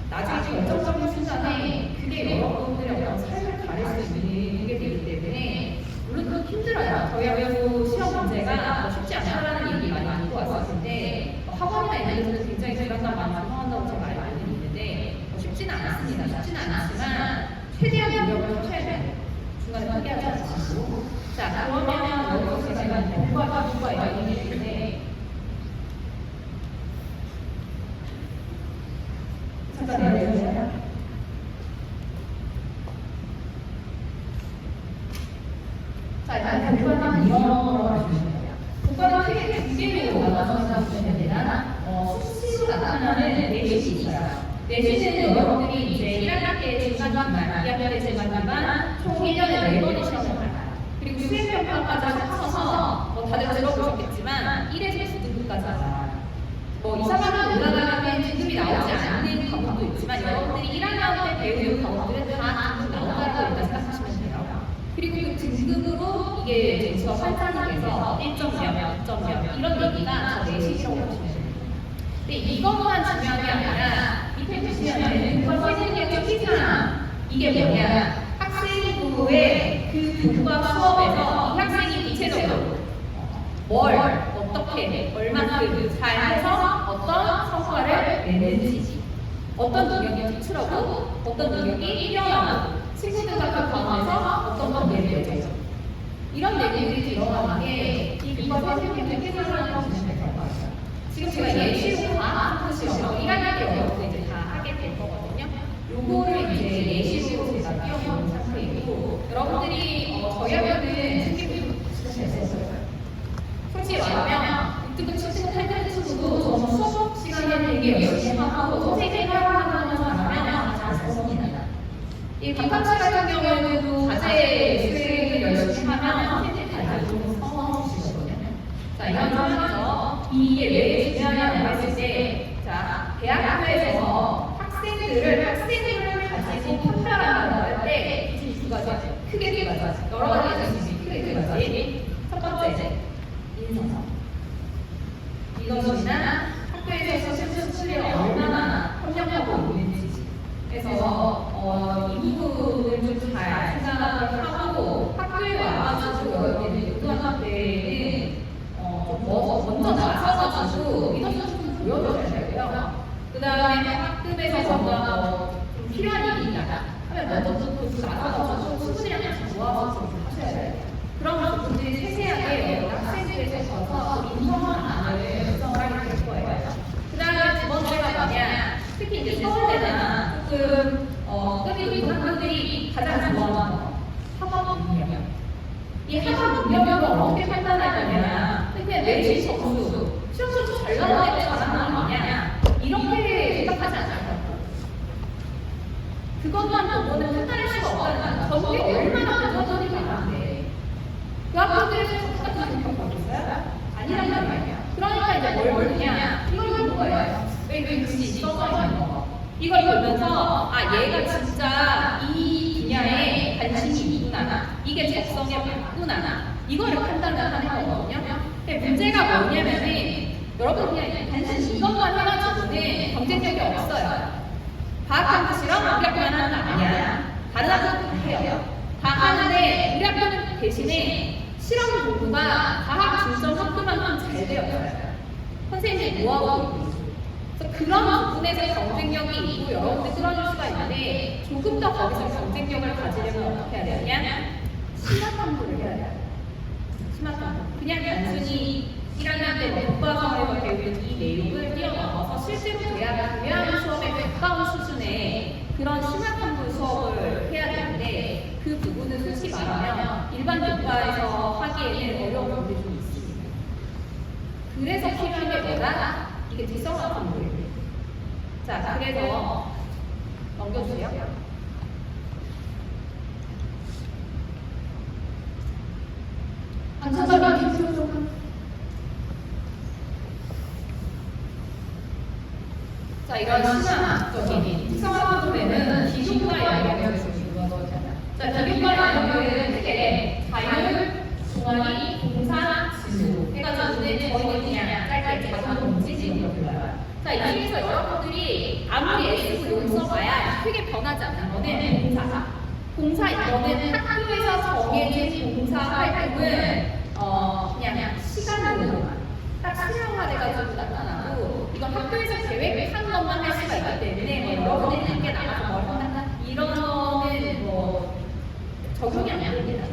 Speaker 3: 나중에 결정적인 순간에 그게 여러분들의 어떤 삶을 가릴 수 있는 게 되기 때문에 물론 그건 힘들어요. 저희 학교 시험 문제가 쉽지 않다라는 얘기 많이 듣고 왔었는데 학원이나 이런 데서 굉장히 부담감 많이 상황한다고 제가 알고 있는데 쉽지는 않았습니다. 쉽지는 않았지만 최대한 노력을 하셔야 돼요. 중간에 포기하지 마시고. 자, 그러면 여기서 제가 공부가 이런 얘기인데 잠깐 내려주세요. 자, 일단 교과는 이런 거라고 해주시면 돼요. 교과는 크게 두 개로 나눠서 보시면 됩니다. 수시로 나타나는 내신이 있어요. 내신은 여러분들이 이제 1학년 때 중간반, 2학년 때 중간반, 총 1년에 4번의 시험을 봐요. 그리고 수행평가까지 합쳐서 다들 들어보셨겠지만 1에서 9등급까지 하잖아요. 2, 3학년 올라가면 등급이 나오지 않는 과목도 있지만 여러분들이 1학년 때 배우는 과목들은 다 등급 나온다고 일단 생각하시면 돼요. 그리고 그 등급으로 이게 점수가 환산이 돼서 1.0, 2.0 이런 얘기가 저 내신이라고 보시면 됩니다. 근데 이것만 중요한 게 아니라 밑에 보시면 교과 선생님의 특기상 이게 뭐냐 학생부의 그 교과 수업에서 이 학생이 구체적으로 뭘 어떻게 얼마만큼 잘해서 어떤 성과를 내는지 어떤 능력이 뒤틀어고 어떤 능력이 뛰어나고 친구들과 그 과정에서 어떤 건 내려져요. 이런 내용들이 들어가는 게 이 교과 선생님의 특기상이라고 보시면 될 것 같아요. 지금 제가 예시로 과학 시험 1학년 때 여러분들 이제 다 하게 될 거거든요. 요거를 이제 예시로 제가 띄워놓은 상태이고 여러분들이 저희 학교는 특기부터 했었어요. 솔직히 말하면 6등급 친구, 8등급 친구도 저는 수업 시간에 되게 열심히 하고 선생님이 하라고 하면 잘 썼습니다. 이 박학수 같은 경우에도 과제 수행을 열심히 하면 선생님이 다 알려주는 성공시거든요. 자, 이런 상황에서 이게 왜 중요하냐고 했을 때, 자, 대학교에서 학생을 가지고 판별한다고 할 때, 두 가지, 크게 두 가지, 여러 가지가 있을 수 있지, 크게 두 가지. 첫 번째, 보여줘야 되고요. 그 다음에 학급에서 뭔가 좀 필요한 일이 있다 하면 먼저 또 나가서 친구들이랑 같이 모아서 하셔야 돼요. 그런 부분들이 세세하게 학생들에게 있어서 인성안을 구성을 하게 될 거예요. 그 다음에 두 번째가 뭐냐, 특히 이제 서울대나 조금 급이 있는 학교들이 가장 좋아하는 거, 학업 능력. 이 학업 능력을 어떻게 판단할 거냐, 근데 내신 점수, 시험에서 잘 나오는 게 잘하는 거 아니냐, 이렇게 생각하지 않아요. 그것만 보고는 판단할 수가 없다는 거예요. 저게 얼마나 부정적이 많은데 그 학교들에서 똑같은 평가가 있어요? 아니란 말이에요. 그러니까 이제 뭘 보느냐, 이걸 보는 거예요. 왜 글씨 써져 있는 거. 이걸 보면서 얘가 진짜 이 분야에 관심이 있구나, 이게 적성에 맞구나, 이거를 판단을 하는 거거든요. 근데 문제가 뭐냐면은 여러분 그냥 단순히 이것만 해가지고는 경쟁력이 없어요. 과학 캠퍼스랑 우리 학교만 하는 거 아니야. 다른 학교도 해요. 다 하는데 우리 학교는 대신에 실험 공부가 과학 중점 학교만큼 잘 되어 있어요. 선생님이 뭐하고 있고. 그래서 그런 부분에서 경쟁력이 있고 여러분들 끌어줄 수가 있는데 조금 더 거기서 경쟁력을 가지려면 어떻게 해야 되냐? 심화 탐구를 해야 돼요. 심화 탐구. 그냥 단순히 1학년 때 교과서에서 배우는 이 내용을 뛰어넘어서 실제로 교양 수업에 가까운 수준의 그런 심화 탐구 수업을 해야 되는데 그 부분은 솔직히 말하면 일반 교과에서 하기에는 어려운 부분이 좀 있습니다. 그래서 필요한 게 뭐다? 이게 특성화 탐구예요. 자, 그래서 넘겨주세요. 안전하게 기술적으로. 자, 이런 시장적인 특성화 탐구에는 기술과 영역을 이루어져요. 자, 기술과 영역에는 크게 자율, 동아리, 공사, 지수 해가지고 저희는 그냥 짧게 자산공지 이런 걸 불러요. 자, 이 중에서 여러분들이 아무리 S고 용 써봐야 크게 변하지 않는 거는 공사. 공사 이거는 학교에서 정해진 공사 활동을 그냥 시간으로만 딱 수령화돼가지고 나타나고 이건 학교에서 계획한 것만 할 수가 있기 때문에 여러분들이 함께 나가서 뭘 한다 이런 거는 적용이 안 됩니다.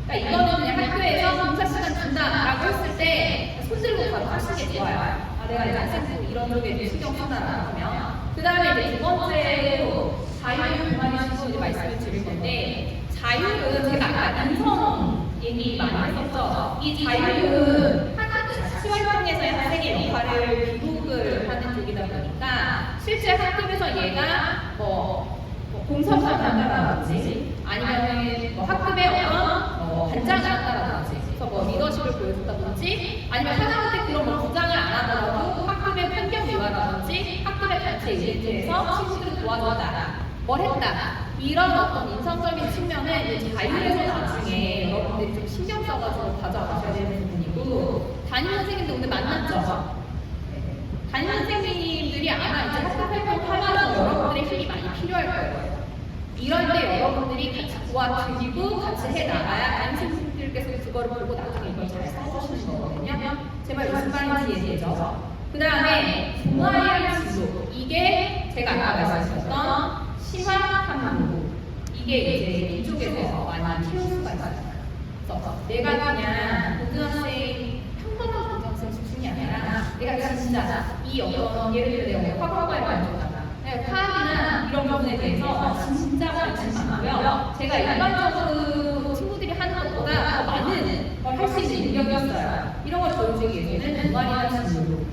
Speaker 3: 그러니까 이거는 그냥 학교에서 공사 시간 준다라고 했을 때 손들고 바로 하시는 게 좋아요. 내가 이제 학생들 이런 쪽에 신경 쓴다라고 하면 그 다음에 이제 두 번째로 자율 동아리 이제 말씀을 드릴 건데 자율은 제가 아까 인성 얘기 많이 했었죠. 이 자율은 학교 자치 활동에서의 학생의 역할을 기록을 하는 쪽이다 보니까 실제 학급에서 얘가 공섭을 한다라든지 아니면 학급의 어떤 반장을 한다라든지 그래서 리더십을 보여준다든지 아니면 하다못해 그런 부장을 안 하더라도 학급의 환경 미화라든지 학급의 단체 이벤트에서 친구들을 도와준다, 뭘 했다 이런 어떤 인성적인 측면은 자율에서 나중에 여러분들이 좀 신경 써가지고 가져가셔야 되는 부분이고 담임 선생님도 오늘 만났죠? 담임 선생님들이 아마 이제 학급 활동하면서 여러분들의 힘이 많이 필요할 거예요. 이럴 때 여러분들이 같이 도와드리고 같이 해나가야 담임 선생님들께서 그거를 보고 나중에 이걸 잘 써주시는 거거든요. 제발 무슨 말인지 이해되죠? 그 다음에 동아리랑 지도 이게 제가 아까 말씀드렸던 심화 탐구 이게 이제 이쪽에서 많이 키울 수가 있어요. 그래서 내가 그냥 고등학생 평범한 고등학생 수준이 아니라 내가 진짜 이 어떤 예를 들어 내가 화학과에 관심하다 화학이나 이런 부분에 대해서 진짜 관심 많고요. 제가 일반적으로 친구들이 하는 것보다 더 많은 걸 할 수 있는 능력이 있어요. 이런 걸 보여주기 위해서는 동아리나 지도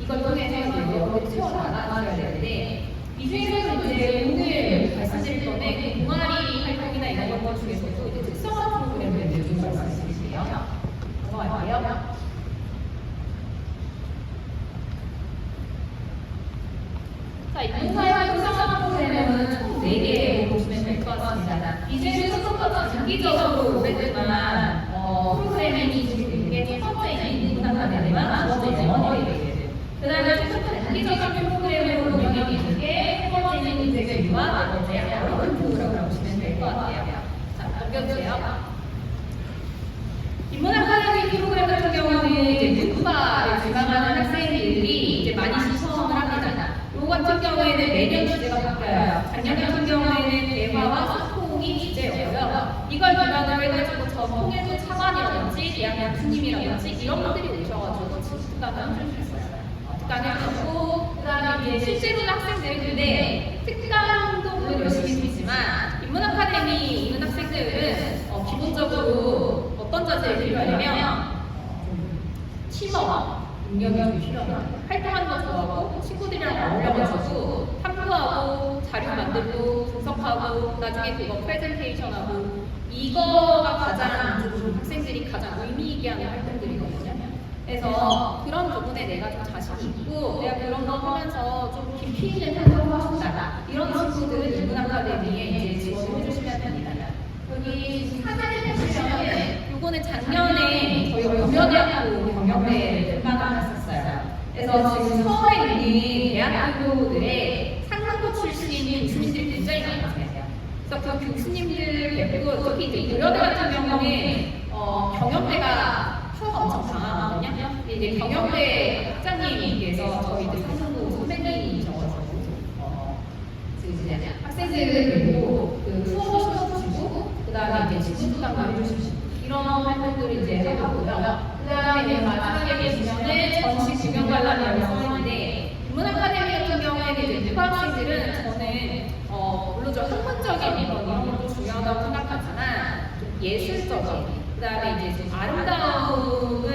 Speaker 3: 이걸 통해서 여러분들이 채워나가셔야 되는데 이 중에서는 이제 오늘 말씀드릴 건데 동아리 활동이나 이런 것 중에서도 이제 특성화 프로그램을 좀 말씀드릴게요. 넘어갈게요. 자, 인문사회 특성화 프로그램은 총 4개 보시면 될 것 같습니다. 이 중에서 첫 번째 장기적으로 오랫동안 프로그램이 진행된 게 첫 번째는 인문사회대만, 두 번째는 영어회계. 그 다음에 첫 번째 단기적인 프로그램으로 운영이 있는 게 세 번째는 인재교육과 네 번째 어려운 프로그램을 보시면 될 것 같아요. 자, 넘겨주세요. 인문 아카데미 프로그램 같은 경우는 이제 문과를 지망하는 학생들이 이제 많이 특강을 해줄 수 있어요. 특강을 하고 그다음에 이제 실제로는 학생들이 근데 특강도 물론 열심히 했지만 인문 학생들은 기본적으로 어떤 자세를 필요하냐면 팀워크 능력이 필요합니다. 활동하는 거 좋아하고 친구들이랑 어울려가지고 탐구하고 자료 만들고 분석하고 나중에 그거 프레젠테이션하고 이거가 가장 좀 학생들이 가장 의미 있게 하는 활동들이거든요. 그래서 그런 부분에 내가 좀 자신이 있고 내가 그런 거 하면서 좀 깊이 있는 활동을 하고 싶다. 이런 친구들은 인문 아카데미에 이제 지원을 해주시면 됩니다. 여기 사진을 보시면 요거는 작년에 저희 고려대학교 경영대회를 특강을 했었어요. 그래서 지금 서울에 있는 대학교들의 상상고 출신 교수님들이 굉장히 많이 계세요. 그래서 그 교수님들 뵙고 특히 이제 고려대 같은 경우는 경영대가 수가 엄청 강하거든요. 이제 경영대 학장님께서 저희들 상상고 선배님이셔가지고 학생들을 뵙고 그 투어도 주시고 그다음에 이제 직무특강도 해주시고 이런 활동들을 이제 해보고요. 그다음에 마지막에 보시면은 전시 구경 관람이라고 써있는데 인문 아카데미 같은 경우에는 이제 유학생들은 저는 물론 저 학문적인 이런 것도 중요하다고 생각하지만 좀 예술적인 그다음에 이제 좀 아름다움을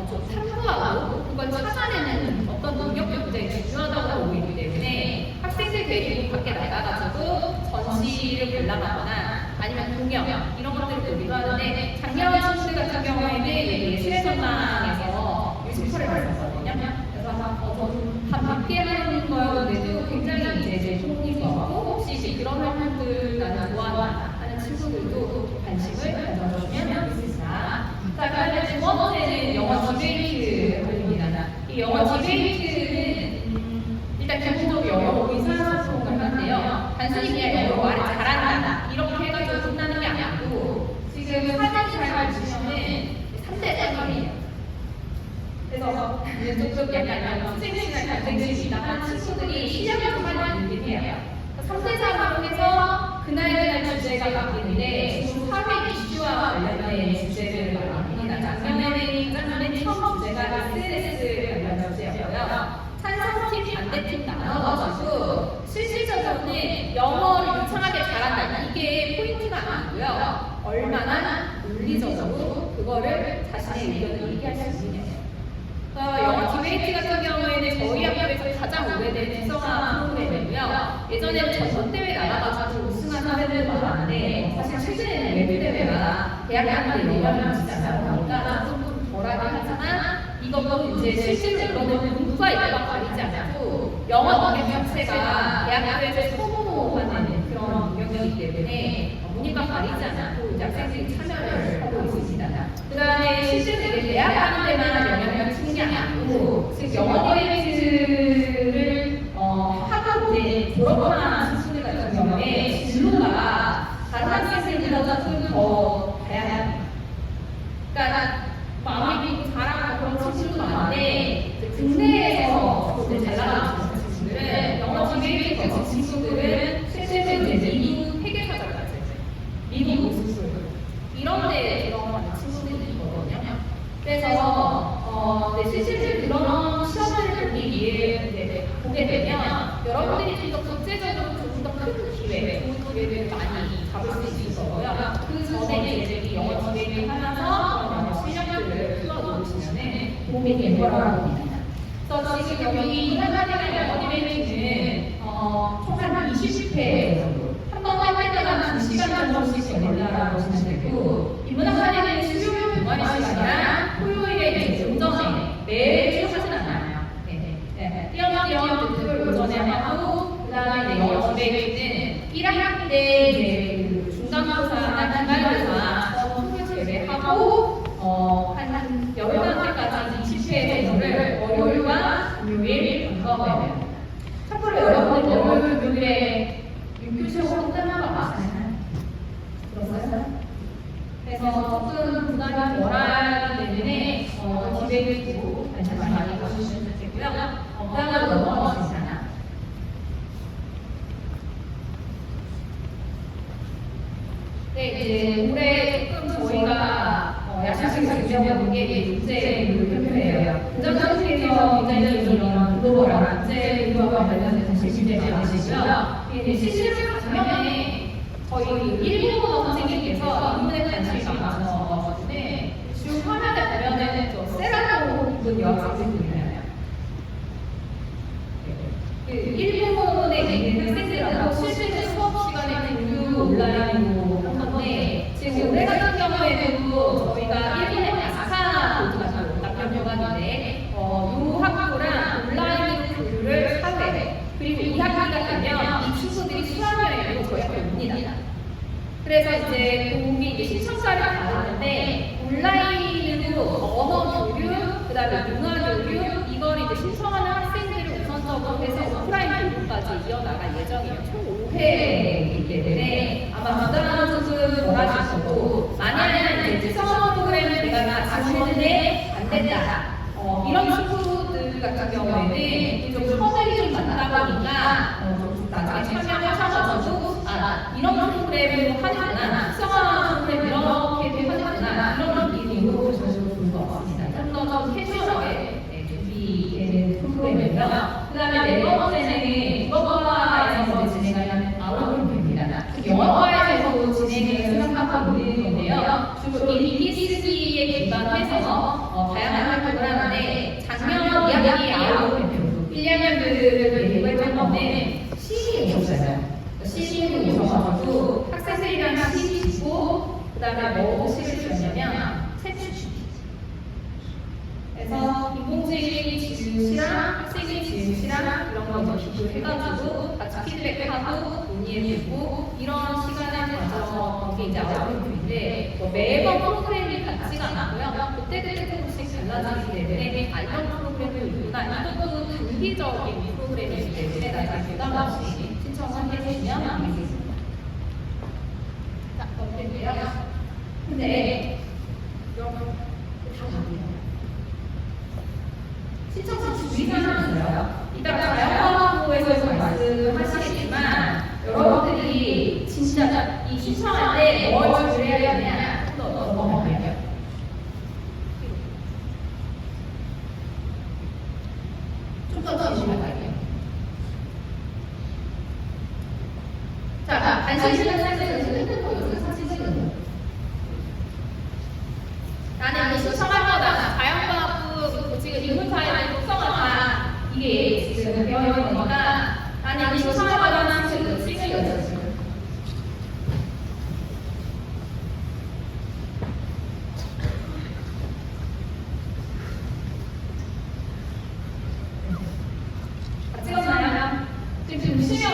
Speaker 3: 좀 탐구하고 그걸 찾아내는 어떤 능력도 굉장히 중요하다고 보이기 때문에 학생들 데리고 밖에 나가가지고 전시를 관람하거나 아니면 공연 이런 것들을 보기도 하는데 작년 친구들 같은 경우에는 예술의 전망에서 뮤지컬을 봤었거든요. 그래서 저는 한 100개 하는 거였는데도 굉장히 이제 호응이 좋았고 혹시 이제 그런 활동들 나는 좋아한다 하는 친구들도 관심을 가져주시면 좋겠습니다. 자, 그다음에 두 번째는 영어 디베이트 걸립니다. 이 영어 디베이트는 일단 기본적으로 영어 의사소통을 하는데요. 단순히 그냥 영어 말을 잘한다 이렇게 해가지고 끝나는 게 아니고 지금 사진 잘 보시면은 3대 짤이에요. 그래서 조금 약간 학생들이나 경쟁심이 나한 친구들이 실력을 많이 늘리게 해요. 3대 4로 해서 그날 주제가 바뀌는데 지금 사회 이슈와 관련된 주제를 많이 합니다. 작년에는 가장 처음 주제가 SNS 관련 주제였고요. 찬성팀, 반대팀 나눠가지고 실질적으로는 영어를 유창하게 잘한다. 이게 포인트가 아니고요. 얼마나 논리적으로 그거를 자신의 의견을 얘기할 수 있느냐예요. 영어 디베이트 같은 경우에는 저희 학교에서 가장 오래된 특성화 프로그램이고요. 예전에는 전국대회 나가가지고 우승한 사례들도 많은데 사실 최근에는 외부대회가 대학교들이 영향을 미치지 않다 보니까 조금 덜하긴 하지만 이것도 이제 실질적으로는 공부가 있다고 가리지 않고 영어 능력 자체가 대학교에서 소모하는 그런 능력이기 때문에 문의가 가리지 않고 이제 학생들이 참여를 하고 있습니다. 그 다음에 실제로 대학 가는 데만 영향을 주는 게 아니고 지금 영어 디베이트를 하고 이제 졸업한 친구들 같은 경우에 진로가 다른 학생들보다 좀 더 다양합니다. 그러니까 마음이 잘하고 그런 친구도 많은데 국내에서 잘 나가는 친구들은 영어 디베이트 같은 친구들은 실제로 이제 미국 회계사절까지 미국 무술술 이런 데 들어가는 친구들이 있거든요. 그래서 실질적으로 그런 시험을 보기 위해 보게 되면 여러분들이 좀 더 국제적으로 좀 더 큰 기회, 좋은 기회를 많이 잡을 수 있어서요. 그 전에 이제 영어 디베이트 하면서 실력들을 키워놓으시면 도움이 될 거라고 봅니다. 그래서 지금 여기 한가지가 영어 디베이트는 총 한 20회 정도 한번 할 때마다 2시간 정도씩 걸린다고 보시면 되고 인문 아카데미는 수요일 동아리 시간이랑 토요일에 이제 오전에 매주 하진 않아요. 띄엄띄엄 토요일 오전에 하고 그다음에 영어 디베이트는 1학기 때 이제 그 중간고사나 기말고사 수업을 제외하고 한 열흘간 때까지 20회 정도를 월요일과 금요일 점검해요. 참고로 여러분들 월요일 금요일에 6교시하고 끝나는 거 아시나요? 들었어요? 그래서 조금 부담이 덜하기 때문에 디베이트도 관심 많이 가주시면 되고요. 다음으로 넘어가겠습니다. 네, 이제 올해 조금 저희가 야심차게 준비하고 있는 게 문제 교육표예요. 교장 선생님 경제적인 이런 글로벌한 국제교류와 관련해서 질문이 많으시고요. 실제로 작년에 저희 일본 선생님께서 인문에 관심이 많아서 지금 화면에 보면은 저 세라토 분 여학생분이잖아요. 그 일본에 있는 학생들하고 실제 수업 시간에 공유 온라인으로 한 건데 지금 올해 같은 경우에도 저희가 일본의 아사나 고등학교 남편여관인데 이 학교랑 온라인 교류를 하회 그리고 이 학기가 되면 이 친구들이 수학여행으로 저희 학교에 옵니다. 그래서 이제 공비 신청자를 받았는데 온라인으로 언어 교류, 그다음에 문화 교류 이걸 이제 신청하는 학생들을 우선적으로 해서 오프라인 교류까지 이어나갈 예정이에요. 총 5회이기 때문에 아마 부담은 조금 덜하시고 만약에 이제 특성 프로그램을 내가 다 지원했는데 안 된다. 이런 친구들 같은 경우에는 좀 허들이 좀 많다 보니까 나중에 참여하셔가지고 이런 프로그램을 하는구나, 특성화한 프로그램 이렇게 하는구나 이런 이유로 보셔도 좋을 것 같습니다. 좀 더 캐주얼하게 준비되는 프로그램이고요. 그 다음에 네 번째는 영어과에서 진행하는 아웃풀입니다. 영어과에서도 진행을 생각하고 있는 건데요. 주로 EBS에 기반해서 다양한 활동을 하는데 작년 2학기 아웃풀 1학년들을 대입을 건데 시이 없어요. 시를 오셔가지고 학생들이랑 시 주고 그 다음에 뭐 시를 주냐면 책 주기. 그래서 인공지능이 지은 시랑 학생이 지은 시랑 이런 거 비교해가지고 같이 피드백하고 논의해주고 이런 시간을 가져서 게 이제 아웃풋인데 매번 프로그램이 같지가 않고요. 그때그때 조금씩 달라지기 때문에 이런 프로그램이 있구나. 이것도 단기적인 프로그램이기 때문에 나중에 부담 없이 신청을 해주시면 되겠습니다. 자, 어때요? 근데 여러분 다 답이에요. 신청서 주의사항이 있어요. 이따가 자연과학부에서 말씀하시겠지만 여러분들이 진짜 이 신청할 때 뭘 주의해야 되냐 또 넘어갈게요. 좀 더 조심할게요. 자, 단신 시간 상태에서 핸드폰 사진 찍는 거. 나는 이 신청할 거다. 자연과학부 지금 인문사회를 특성화다. 이게 지금 되어 있는 거니까 나는 이 신청할 거다. 지금 찍는 거죠. 찍었나요? 지금 보시면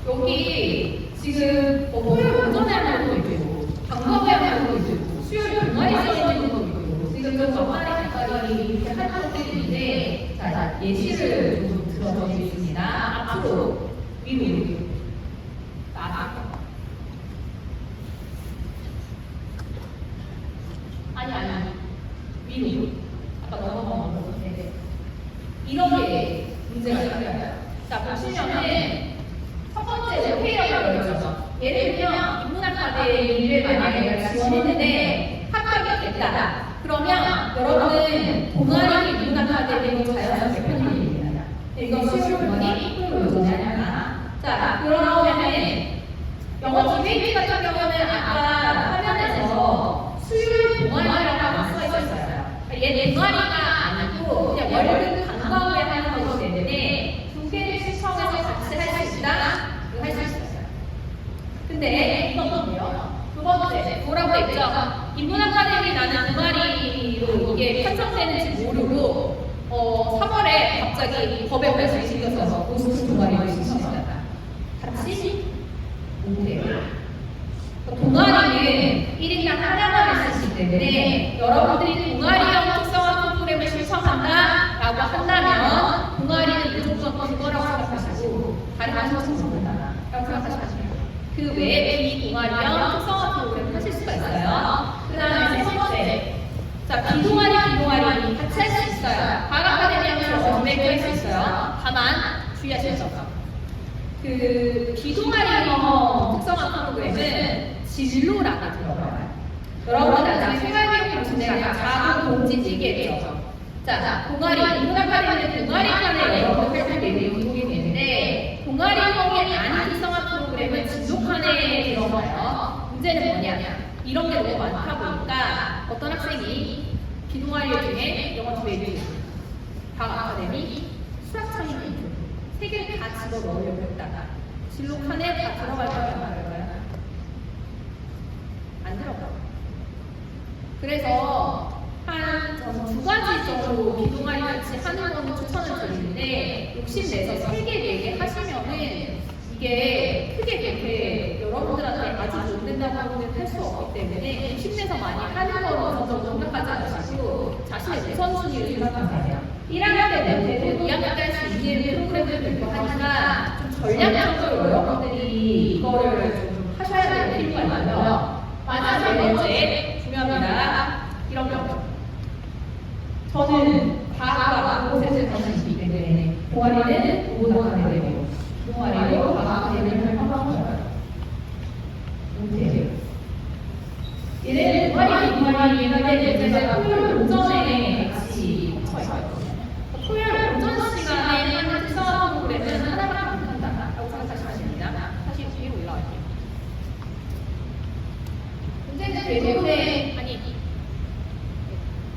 Speaker 3: 여기 지금 토요일 오전에 하는 것도 있고 방법에 하는 것도 있고 수요일 동아리 쓰는 것도 있고 지금 좀 동아리 가까이 이렇게 활동들인데 자 예시를 좀 들어드리겠습니다. 앞으로 위로 아니 위로 아까 넘어갔는데 이렇게 문제가 있어요. 자 보시면은 첫 번째 회의라고 그러죠. 예를 들면 인문학과대를 만약에 지원했는데 합격이 됐다. 그러면 여러분은 동아리 인문학과대로 자연스럽게 편입니다. 이거 수요일 동아리 토요일 오전에 하나. 자 그러면은 영어 기획 같은 경우는 아까 화면에서 수요일 동아리라고 써 있었어요. 얘 동아리가 아니고 그냥 월급 방과후에 하는 거기 때문에 두 개를 신청해서 같이 할 수 있다. 할 수 있어요. 근데 이거는요. 두 번째 뭐라고 했죠? 인문학과대비 나는 동아리로 이게 편성되는지 모르고 3월에 갑자기 법에 발생시켜서 고스트 동아리를 신청했다. 같이 못해요. 동아리는 1인당 하나만 쓰시기 때문에 여러분들이 동아리형 특성화 프로그램을 신청한다라고 한다면 동아리는 무조건 그거라고 생각하시고 다른 거 신청한다라고 생각하시면 그 외에 비동아리형 특성화 프로그램을 하실 수가 있어요. 그 다음에 세 번째 자 비동아리 같이 할 수 있어요. 과학아카데미하면서 연맥을 할 수 있어요. 다만 주의하실 점 그 비동아리형 특성화 프로그램은 진로라고 들어가요. 여러분 나중에 생활비용 보신 내가 자본 공진 얘기했죠. 자, 동아리, 인문학과에는 동아리 간의 여러분들 활동 내용이 되는데 동아리형이 아닌 이성화 프로그램은 진독한에 들어가요. 문제는 뭐냐? 이런 게 너무 많다 보니까 어떤 학생이 비동아리 중에 영어 기획, 과학 아카데미, 수학 창의 기술 세 개를 다 집어넣으려고 했다가 진로 칸에 다 들어갈까요? 안 들어갈까요? 안 들어가요. 그래서 한 저는 2가지 정도 비동아리 같이 하는 거는 추천을 드리는데 욕심내서 3개, 4개 하시면은 이게 크게 그렇게 여러분들한테 아직 못 된다고는 할 수 없기 때문에 욕심내서 많이 하는 거로 좀 생각하지 마시고 자신의 우선순위를 생각하세요. 1학년 때부터 2학년 때 할 수 있는 프로그램을 들고 하니까 좀 전략적으로 여러분들이 이거를 좀 하셔야 될 필요가 있고요. 마지막 네 번째 중요합니다. 이런 거. 저는 과학과 곳에서 다니기 때문에 동아리는 오도하게 되고 동아리로 과학 대회를 한번 해요. 못해요. 얘네는 동아리 얘네들 제가 토요일 오전에 같이 합쳐요. 토요일 오전 시간에 하는 수업 프로그램은 하나밖에 안 된다라고 생각하시면 됩니다. 다시 위로 올라갈게요. 근데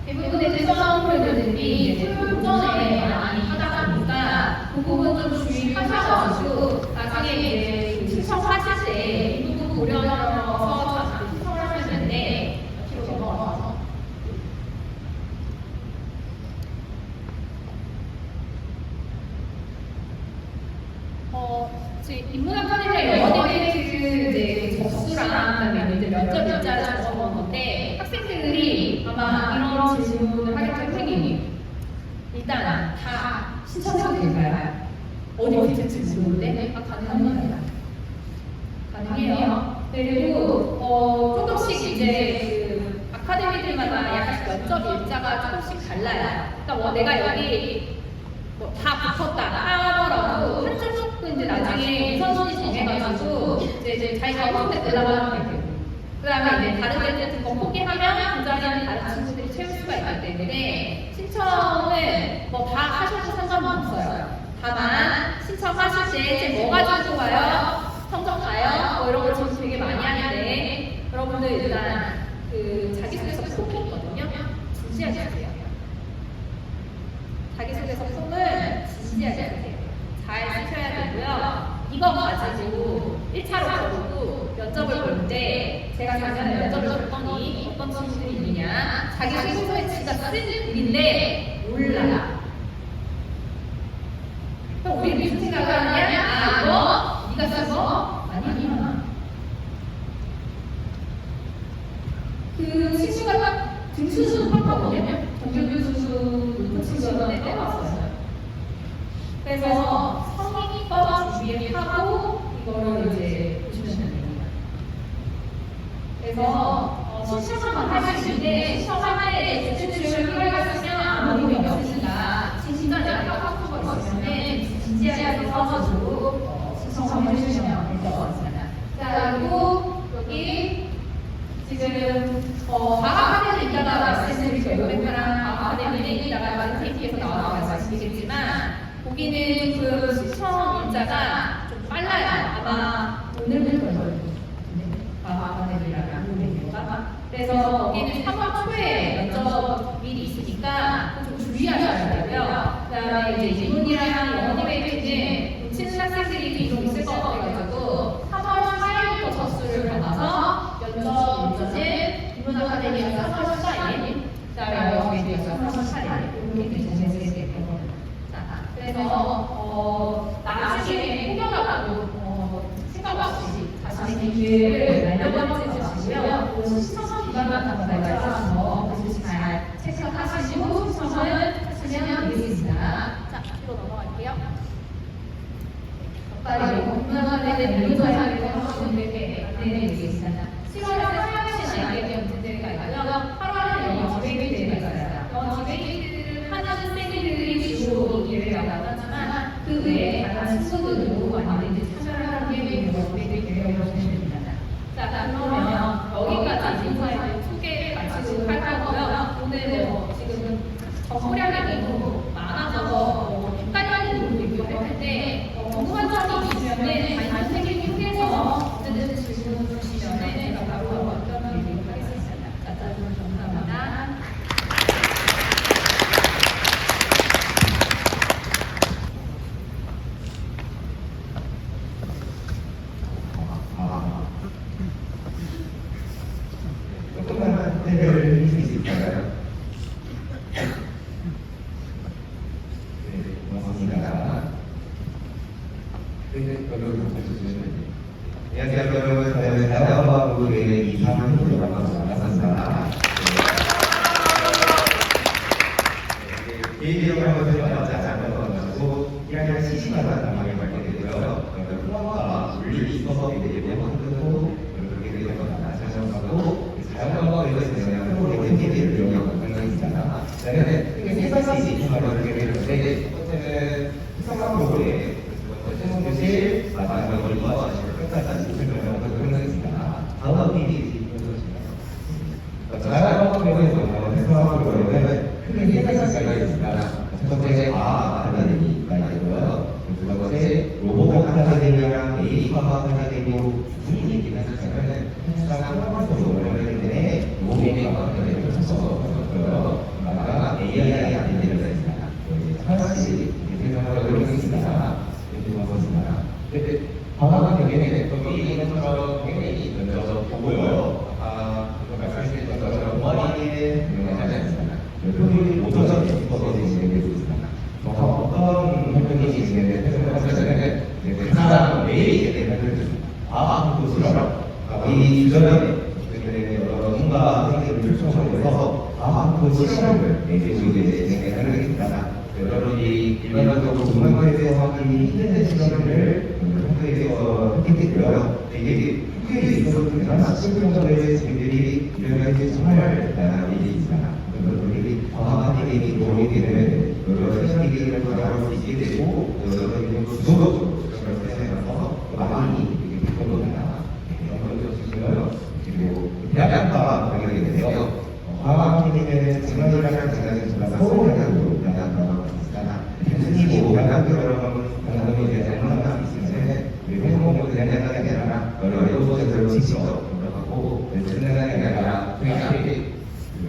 Speaker 3: 대부분의 수업 프로그램들이 토요일 오전에 많이 하다 보니까 그 부분 좀 주의하셔가지고 나중에 이제 신청하실 때 이 부분 고려하셔서 신청을 하시면 되는데 뒤로 넘어가서 지금 인문학과에 영어대회 이제 접수랑 그다음에 이제 면접 일자를 적어놓은 건데 학생들이 아마 이런 질문을 하겠죠. 선생님 일단 다 신청해도 될까요? 어디 될지 모르는데 가능합니다. 가능해요. 그리고 조금씩 이제 그 아카데미들마다 약간 면접 일자가 조금씩 달라요. 그러니까 뭐 내가 여기 뭐 다 붙었다 하더라도 한쪽은 이제 나중에 우선순위 정해가지고 이제 자기가 어떤 데 들어가면 되고 그 다음에 이제 다른 데 같은 거 포기하면 그 자리는 다른 친구들이 채울 수가 있기 때문에 신청을 뭐 다 하셔도 상관없어요. 다만 신청하실 때 이제 뭐가 좀 좋아요? 성적 봐요? 뭐 이런 거 지금 되게 많이 하는데 여러분들 일단 그 자기소개서 폼이 있거든요. 진지하게 하세요. 자기소개서 폼을 진지하게 하세요. 잘 쓰셔야 되고요. 이거 가지고 1차로 보고 면접을 볼 때 제가 작년에 면접을 봤더니 어떤 친구들이 있느냐 자기소개서에 진짜 쓴 글인데 몰라. 그럼 우리 무슨 생각을 하느냐? 아 이거 네가 쓴 거? 아니야. 그 친구가 딱 등수수 봤거든요. 정규교수수 그 친구가 빼봤어요. 그래서 성인법 준비하고 이거를 이제 보시면 됩니다. 그래서 신청만 할 수 있는데 신청할 때 제출을 필요하시면 아무 의미 없으니까 진짜 내가 하고 싶은 거 있으면 진지하게 써가지고 신청을 해주시면 될 것 같습니다. 자 그리고 여기 지금 과학 아카데미 이따가 말씀드릴 거예요. 요멘카랑 과학 아카데미는 이따가 만테이프에서 나와서 말씀드리겠지만 거기는 그 신청 일자가 좀 빨라요. 아마 오늘부터 그래서 거기는 3월 초에 면접 미리 있으니까 좀 주의하셔야 되고요. 그다음에 이제 인문이랑 영어 디베이트는 놓치는 학생들이 좀 있을 것 같아가지고 3월 4일부터 접수를 받아서 면접 일자는 인문 아카데미가 3월 14일, 그다음에 영어 디베이트가 3월 8일 이렇게 정해져 있거든요. 자, 그래서 나중에 포기하고 생각 없이 자신의 기회를 날려버리지 마시고요. 신청 기간 같은 거 말씀하셔서 잘 체크하시고 신청을 하시면 되겠습니다. 자, 뒤로 넘어갈게요. 빨리 공부하는 문서를 한번 이렇게 안내해드리겠습니다. 7월에 사용하신 아이디어 문제가 있고요. 8월에 영어 디베이트 대회가 있어요. 영어 디베이트를 하는 학생들이 주로 이 기회가 나타나지만 그 외에 다른 친구들도 많이 참여하는 게 영어 디베이트 대회라고 보시면 됩니다. 자, 그러면 여기까지 인사에 대한 소개를 마치도록 할 거고요. 오늘 지금 정보량 사람이 너무 많아서 헷갈리는 부분도 있고 할 텐데 궁금한 점이 있으면 담임 선생님께서 어쨌든 질문 주시면 제가 바로 답변 드리도록 하겠습니다. 자, 감사합니다.
Speaker 2: 조금만 해결을 해줄 수 있을까요? 네, 고맙습니다. 안녕하세요, 여러분. 저는 자연과학부의 이상훈이라고 반갑습니다. 개인적으로 것을 맞지 않은 것 가지고 1학년 시시마다 담당을 맡게 되고요. 통합과 물리 있어서 이제 예고하고 그렇게 되는 겁니다. 자연과학고 자연과학에서 진행하는 프로그램 TV를 이용하고 있습니다. 저는 크게 세 가지 이상으로 하게 되는데 첫 번째는 특성화고의 교실 마지막으로 이과하시고 끝까지 설명을 하겠습니다. 다음 페이지 자연과학에서 특성화고에는 크게 세 가지가 있습니다. 첫 번째 과학 아카데미가 있고요. 두 번째 로봇 아카데미랑 AI 과학 아카데미로 분위기 있는 학생은 항상 한번도 어려기 때문에 로봇 과학 아카데미를 찾아서 아까 AI 아카데미가 있습니다. 하나씩 생각을 해보겠습니다. 과학 아카데미는 여기 있는 것처럼 굉장히 먼저 보고요. 아까 말씀하신 것처럼 동아리에 하지 않습니다. 여기 오전에 진행되고 있습니다. 어떤 활동이 진행되는 가장 매일 되는 과학 도시락 이 주변에 전문가 선생님을 초청해서 과학 도시락을 진행하는 것입니다. 여러분이 일반적으로 문학에 대해서 하기 힘든 시간을 학교에서 했겠고요. 이게 학교에 있어서 대단한 실용적인 생들이 일어나기 정말 대단한 일이 있습니다. 여러분들이 과학 아카데미 도움이 되는 여러 시간을 나올 수 있게 되고 여러분들이 주도적으로 그렇게 생각해서 많이 이렇게 바꿔봅니다. 연구해주시고요. 그리고 대학과 가게 되는데요. 과학 아카데미는 지난주랑 지난주보다 서울대학교 대학과가 있습니다. 단순히 대학교라는 강남에 대해서 하나만 있으면 우리 회사공부 대학교가 아니라 여러 연구소들로 직접 공부하고 생각하는 게 아니라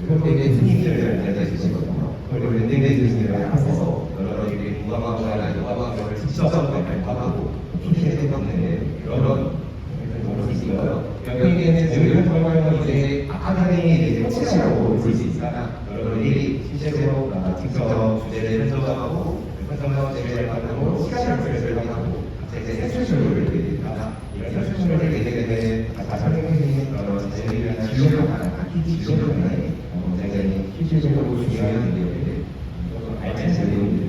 Speaker 2: 그렇게 스님들을 알려주시거든요. 그리고 연대대 교수님을 하셔서 여러분들이 문과학과나 여과학과를 직접 발표하고 PPT 때문에 그런 볼수 있어요. 여기에는 저희가 정말 이제 아카데미의 이제 코치라고 볼 수 있으나 여러분들이 실제로 직접 주제를 편성하고 편성한 주제를 만들고 시간을 설정하고 이제 세션을 내게 됩니다. 이런 세션을 내게 되면 설명해주신 그런 제일이나 진로가 PT 진로에 굉장히 실질적으로 중요한 내용들을 알찬 내용들이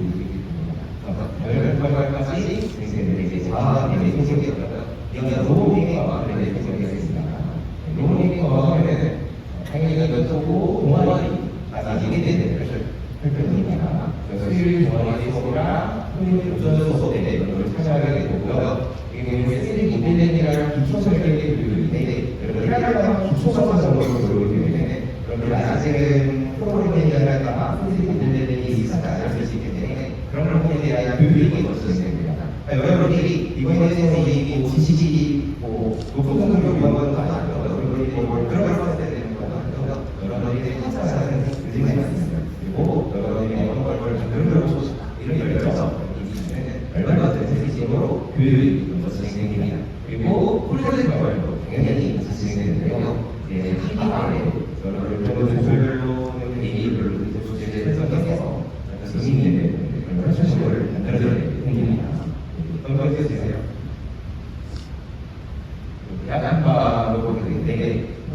Speaker 2: 결과까지 이제 과학의 소속이었고요. 이건 로봇과 관련된 로봇과 하면은 당연히 연속고 동아리 나중에 되는 것을 펼쳐집니다. 수요일 동아리 수업이랑 토요일 오전 수업에 이걸 찾아가게 되고요. 이게 3D 모델링이랑 기초 설계 교육인데 여러분 1학년 기초 과정으로 들어오기 때문에 여러분 아직은 프로그래밍이라든가 3D 모델링이 익숙하지 않을 수 있기 때문에 그런 부분에 대한 교육이 없어야 됩니다. 여러분들이 이번에 대해서 이 지식이 높은 공부 요구한 건 아니고요. 여러분들이 그런 걸 써야 되는 건 아니고요. 여러분들이 찾아가는 의지가 있습니다. 그리고 여러분들이 어떤 걸 만들고 싶다. 이런 열정, 얼마나 대체적으로 교육이 진행됩니다. 그리고 프로젝트별로 당연히 진행되는데요. PBR에 여러분들별로 A별로 주제를 선정해서 재미있는 그런 현실을 만들어내는 행위입니다. 어떤 거 주세요? 약간과 로봇인데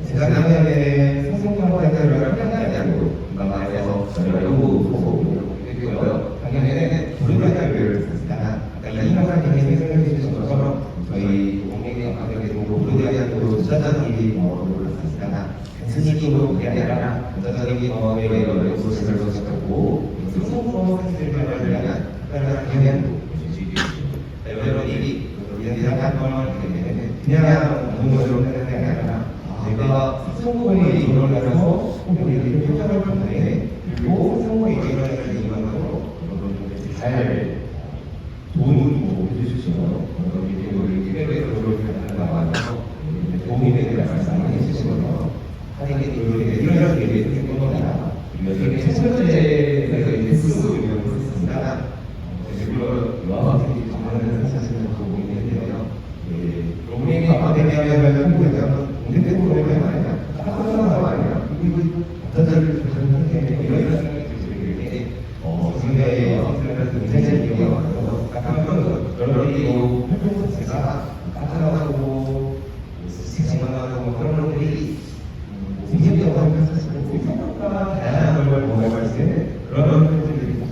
Speaker 2: 재작년에 성공학과를 평양대학으로 공감해서 저희가 연구소고 했고요. 작년에는 부르대학교를 갔습니다. 아까 이인학과님이 설명해 주신 것처럼 저희 공공학과대학교 부르대학교로 전자전기 공학으로 갔습니다. 단순히로 그게 아니라 전자전기 공학의 여러 연구소를 거쳤고 성공학생들을 위한 특별한 경연도 여러분이 이야기한 걸 그냥 공부적으로 하는 게 아니라 내가 성공에 일어나서 성공에 표정을 보내 그리고 성공에 일어나는 이유가
Speaker 4: 잘 도움을 해주시고 우리 기획으로 나와서 도움이 되게 말씀을 해주시고 하는 게 이런 얘기 드린 겁니다. 되게 청소년제에서 이제 쓰고 있습니다. 그리고 여학생들이 정말 사실은 도움이 되는데요. 로밍과 아카데미아를 한국에서 공대 프로그램이 아니라 학교가 아니라 그리고 어떤 이런 생각이 들게 국내의 굉장히 기억나서 여러분이 활동 자체가 따뜻하고 생생하고 그런 것들이 생겼다고 하면 사실 생각보다 다양한 걸 경험할 수 있는 그런 활동들입니다.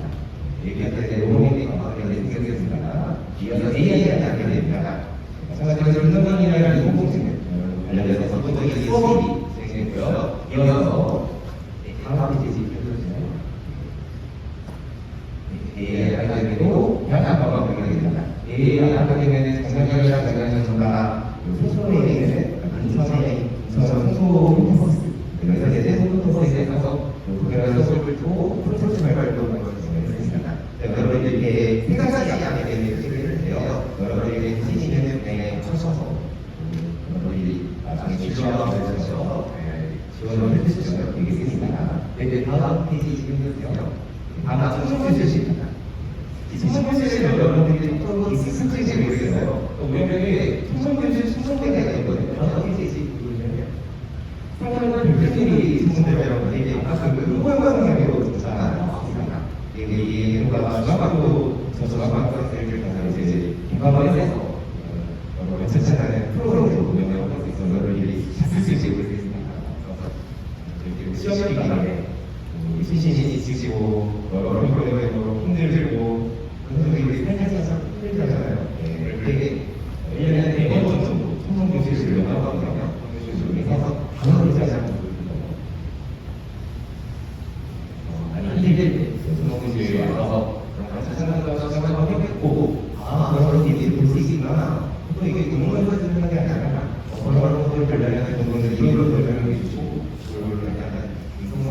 Speaker 4: 얘기할 때 로밍이 아카데미 생겼습니다. 이어서 AI가 하게 됩니다. 마찬가지로 인간이라는 공공性관련해서 전통적인 수업이 진행했고요. 이어서 다음 페이지 펴주세요. AI 아카데미도 양학과가 발견됩니다. AI 아카데미는 장난감이랑 장난감 전가 소소에는 인성의 소소 콘테스트 그래서 이제 소소 콘테스트에 가서 그런 수업을 듣고 프로토타입 활동을 진행했습니다. 여러분들 이렇게 생각하지 않게 되는 시간인데요. 여러분들에게 시즌을 분야에 쳐서 여러분들이 나중에 지원하셔서 지원을 해주시면 되겠습니다. 네, 다음 페이지 지금 보세요. 아마 청소년실입니다. 이 청소년실은 여러분들이 또 익숙한지 모르겠어요. 우리에게 청소년실 충성대가 있거든요. 다음 페이지 보시면 청소년 대표님이 청소년들이라고 이제 아까 그 후보영상으로 조사했습니다. 이게 뭔가 중학교 저중학교생들 가서 이제 공감해서 괜찮은 프로그램을 운영하고 있어서 여러분들이 자세히 지고 있습니다. 시험 기간에 시신이 지치고 여러 프로그램으로 힘들고 선생님들이 살면서 힘들잖아요. 되게 1년에 4번 정도 청소년실을 운영하거든요. 그래서 단어를 잘 잡고 아니 힘들 청소년실에 와서 생각을 했고 그런 일이 볼 수 있구나. 또 이게 공부해서 쓰는 게 아니라 그런 것들 관련해서 공부는 이걸로 설명해 주시고 그걸 약간 이성공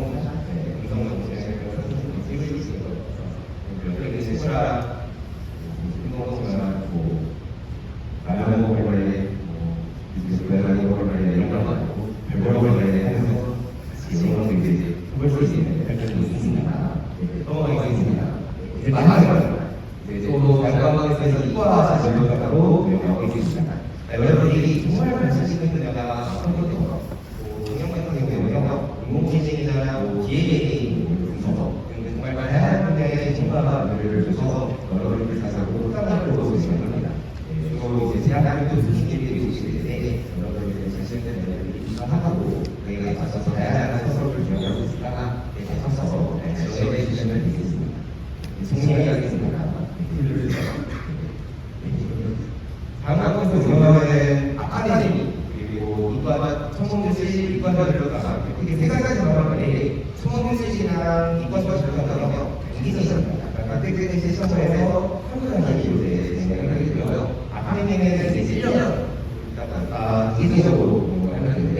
Speaker 4: 찍을 수 있어요. 그래서 이제 실화 운동선수나 라면 먹을 관리 배달 먹을 관리 이런 거 가지고 별별 관리해서 같이 이런 거 이제 해볼 수 있는 활동이 있습니다. 넘어가겠습니다. 이제 마지막입니다. 또 관광에서 이과 전문가로 명명하고 있습니다. 여러분들이 정말 관심 있는 영화가 어떤 것도 경영 같은 경우에는요, 인공지능이나 기획에 분석 정말 다양한 분야의 전문가들을 두셔서 여러분들 가서고 따라하고 보시면 됩니다. 그리고 이제 대학교도 교수님들이 오시기 때문에 여러분들 자신 있는 분야를 이해하고 거기에 가셔서 다양한 서술을 준비하고 있으니까 가셔서 지원해 주시면 되겠습니다. 정리하겠습니다. 다음 것은 운영하는 아카데미 그리고 이과 청소년실 이과가 들어가 크게 세 가지 정하는데 청소년실이랑 이과가 들어가면 여기서입니다. 그때 세션에서 한국단위 이제 진행을 하게 되고요. 아카데미는 이제 1년 기술적으로 하는데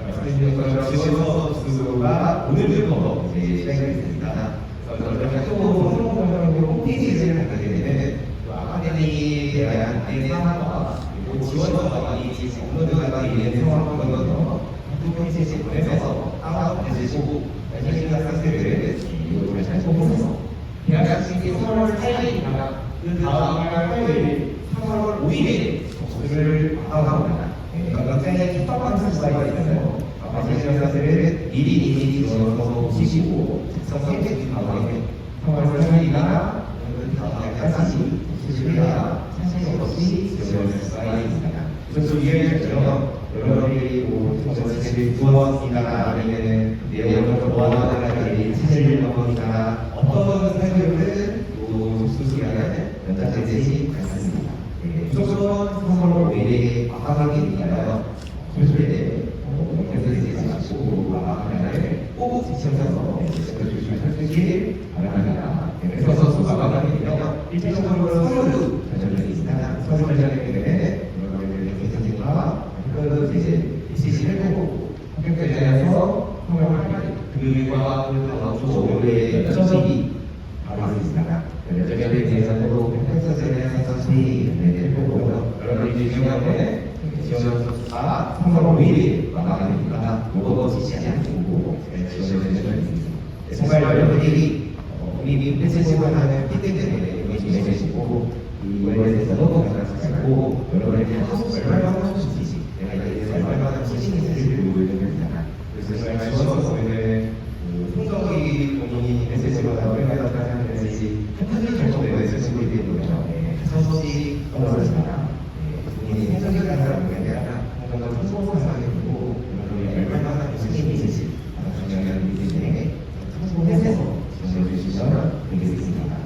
Speaker 4: 말씀드린 것처럼 지원 수가 오늘부터 이제 시작이 됐습니다. 그래서 또 홈페이지를 하게 되면 아카데미에 대한 사항과 그리고 지원서가 이 업로드가 있는 상황을 홈페이지에 보내서 다운받으시고 자신의 학생들을 이것을 잘 보면서 계약식이 3월 8일이나 그 다음 날 화요일 3월 5일에 접수를 하합니다. 각자의 kit박한 수사가 있어요. 자신의 학생들을 미리 지원서 보시고 작성 선택 다음에 3월 8일이나 다시 수술해야 사실 없이 지원할 수가 있습니다. 그래서 이해했죠. 여러분들이 정책을 구원이나 아니면 내용을 보완하거나 사실을 넘어가거나 어떤 설명을 수술하는 연장제시 같습니다. 무조건 3월 5일에 마감하기니까요. 수술에 연장제시 마시고 마감을 꼭 지켜서 조심하시길 바랍니다. 그래서 수가 마감이면요. 일차적으로 서류 전형이 있습니다. 서류 전형이 되면 여러분들의 교수님과 그것을 이제 지시를 해보고 합격자에서 3월 8일 금요일과 다음 주 월요일에 6시이 바로 있습니다. 면접에 독립이 패스지만 하는 피드백을 매주시고 이거에 대해서도 가지고 여러분에게 얼마나 하고 싶은지 내가 이에 대해서 얼마나 자신 있는지를 보여드립니다. 그래서 정말 지원서 보면은 성적이 본인이 메시지로 얼마나 하는지 한타지 정도의 메시지를 보면서 사실 떨어졌습니다. 본인이 생각이 가는 게 아니라 뭔가 성공을 하게 되고 여러분이 얼마나 자신이 있는지 중요한 일인데 성공해서 지원해 주시면 되겠습니다.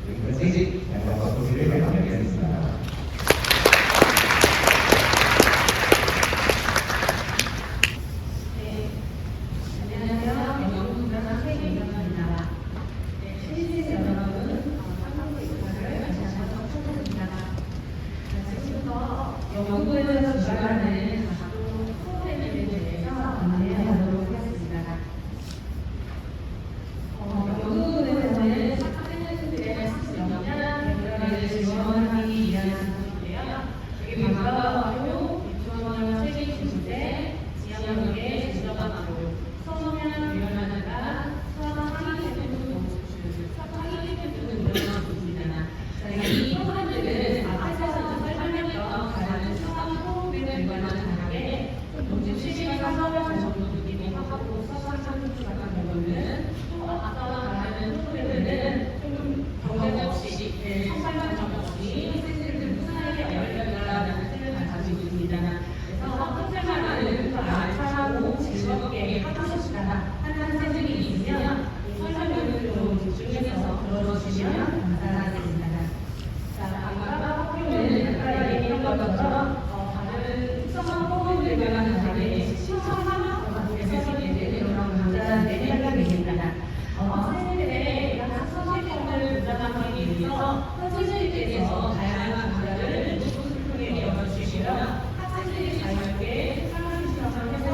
Speaker 4: 여기까지 양방과 소리를 마무리하겠습니다.
Speaker 3: 네, 안녕하세요. 영국문화사 최예경입니다. 네, 시리즈 여러분, 상상도 인사를 다시 한번 축하드립니다. 지금부터 영국에서 주관하는 각종 프로그램에 대해서 안내하도록 하겠습니다. 영국에서는 학생들의 학습 역량, 개발을 지원하기 위한 곳인데요. 여기 방과학교, 유치원형 책임 중대, 지향역의 주저학교, 성명 유연하다, 수학하기 캠프, 수학하기 캠프는 운영하고 있습니다. 이 프로그램들은 앞에서 설명했던 다른 수학 프로그램 결과와는 다르게 좀 실시간 사업을 정도이기도 하고 수학 캠프 같은 경우는 또 아까와 다른 프로그램들은 좀 경쟁 없이 성장적 없이 학생들을 무사하게 열려라는 뜻을 가지고 있습니다. 그래서 학생생활을 더 알차고 즐겁게 하고 싶다 하는 학생들이 있으면 이 설명을 좀 집중해서 들어주시면 감사하겠습니다. 자, 방과학교는 아까 얘기한 것처럼 다른 특성화 프로그램들과는 다르게 신청하면 개설이 되는 그런 강좌들이 활용됩니다. 학생들의 학습성을 부담하기 위해서 선생님께서 다양한 강좌를 유튜브를 통해 열어주시면 학생들이 자유롭게 상황 신청을 해서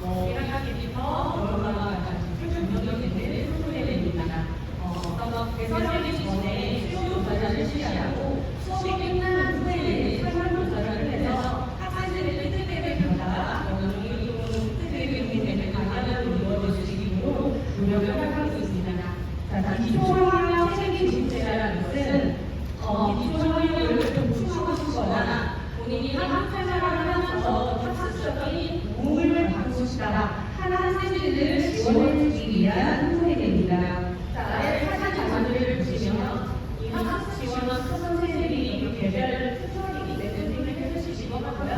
Speaker 3: 1학기부터 여러가지 운영이 되는 프로그램입니다. 어떤 개설하기 전에 수요 조사를 실시하고 수업이 끝난 후에 설문 조사를 해서 학생들의 피드백을 받아 영역이 피드백이 되는 강좌를 이루어지시기로 노력을 하고 있습니다. 자, 기초학력 책임 집계라는 것은 기초학력을 좀 추구하시거나 본인이 학생생활을 하면서 학습적인 도움을 받고 싶다 하는 학생들을 지원해 주기 위한 프로그램입니다. 자, 사진 자료를 보시면 이 학습 지원원 선생님들이 개별 튜토리얼이 내는 해주시고 하고요.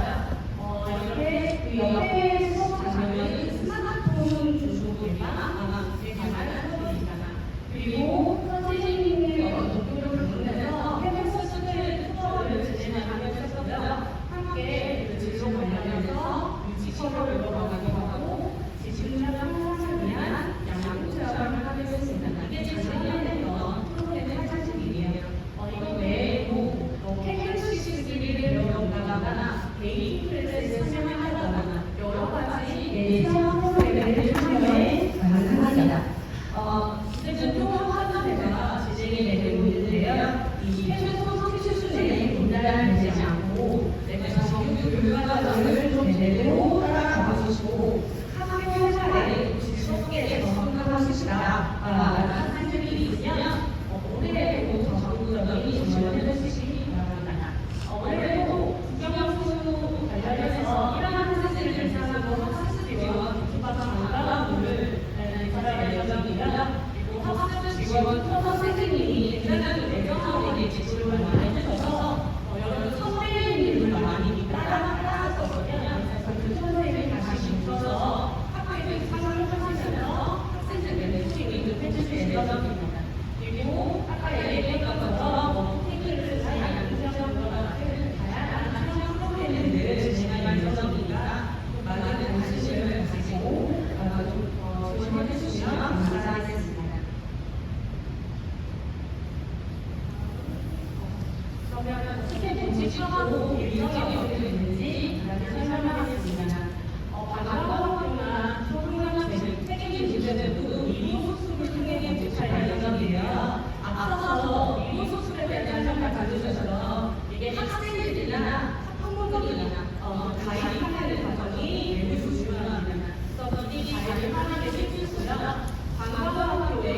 Speaker 3: 이렇게 그 옆에 수업 장면은 스마트폰 주소기가 아마 관한 수업입니다. 그리고 선생님이 독교를 부르면서 해외서 수업을 진행하기로 했었고요. 함께 진로 관련해서 지식을 열어가기도 하고 지식을 향상을 위한 양육 체험을 하기로 했습니다. 이게 작년에 했던 프로그램의 사실이에요. 이거 외에도 캠퍼스기를 배워본다거나 데이팅 클래스를 참여한다거나 여러 가지 체험 프로그램을 참여해 가능합니다. 이제 통합하는 데가 진행이 되고 있는데요. 이 최소 성취 수준에 분단되지 않고 내가 정규 교과서를 좀 제대로 따라가 주시고 학교 생활에 즐겁게 적응하고 싶다 라는 학생들이 있으면 올해에도 더 적극적인 지원을 해주시기 바랍니다. 올해에도 국영수 관련해서 이러한 학생들을 대상으로 학습 지원, 방과학을 개설할 예정이고요. 학습 지원 선생님이 대단한 애정하게 지원을 많이 해주셔서 여러분 선생님을 많이 따라서 그 선생님을 다시 모셔서 학교에 참여를 하시면서 학생들에게 소개를 해주실 예정입니다. 그리고 아까 얘기했던 것처럼 테이크를 다양한 다양한 프로그램들을 진행할 예정이니까 많은 관심을 가지고 지원해 주시면 감사하겠습니다. 그러면 어떻게 공식화하고 일정이 어떻게 되는지 설명하겠습니다. 방과학교나 소규모나 책임 주제들도 이론 소수를 통해 개최할 예정이에요. 앞서서 이론 소수에 대한 설명 가져주셔서 이게 학생들이나 학부모들이나 가입하는 과정이 매우 중요합니다. 그래서 이 가입하는 게 필수고요. 방과학교에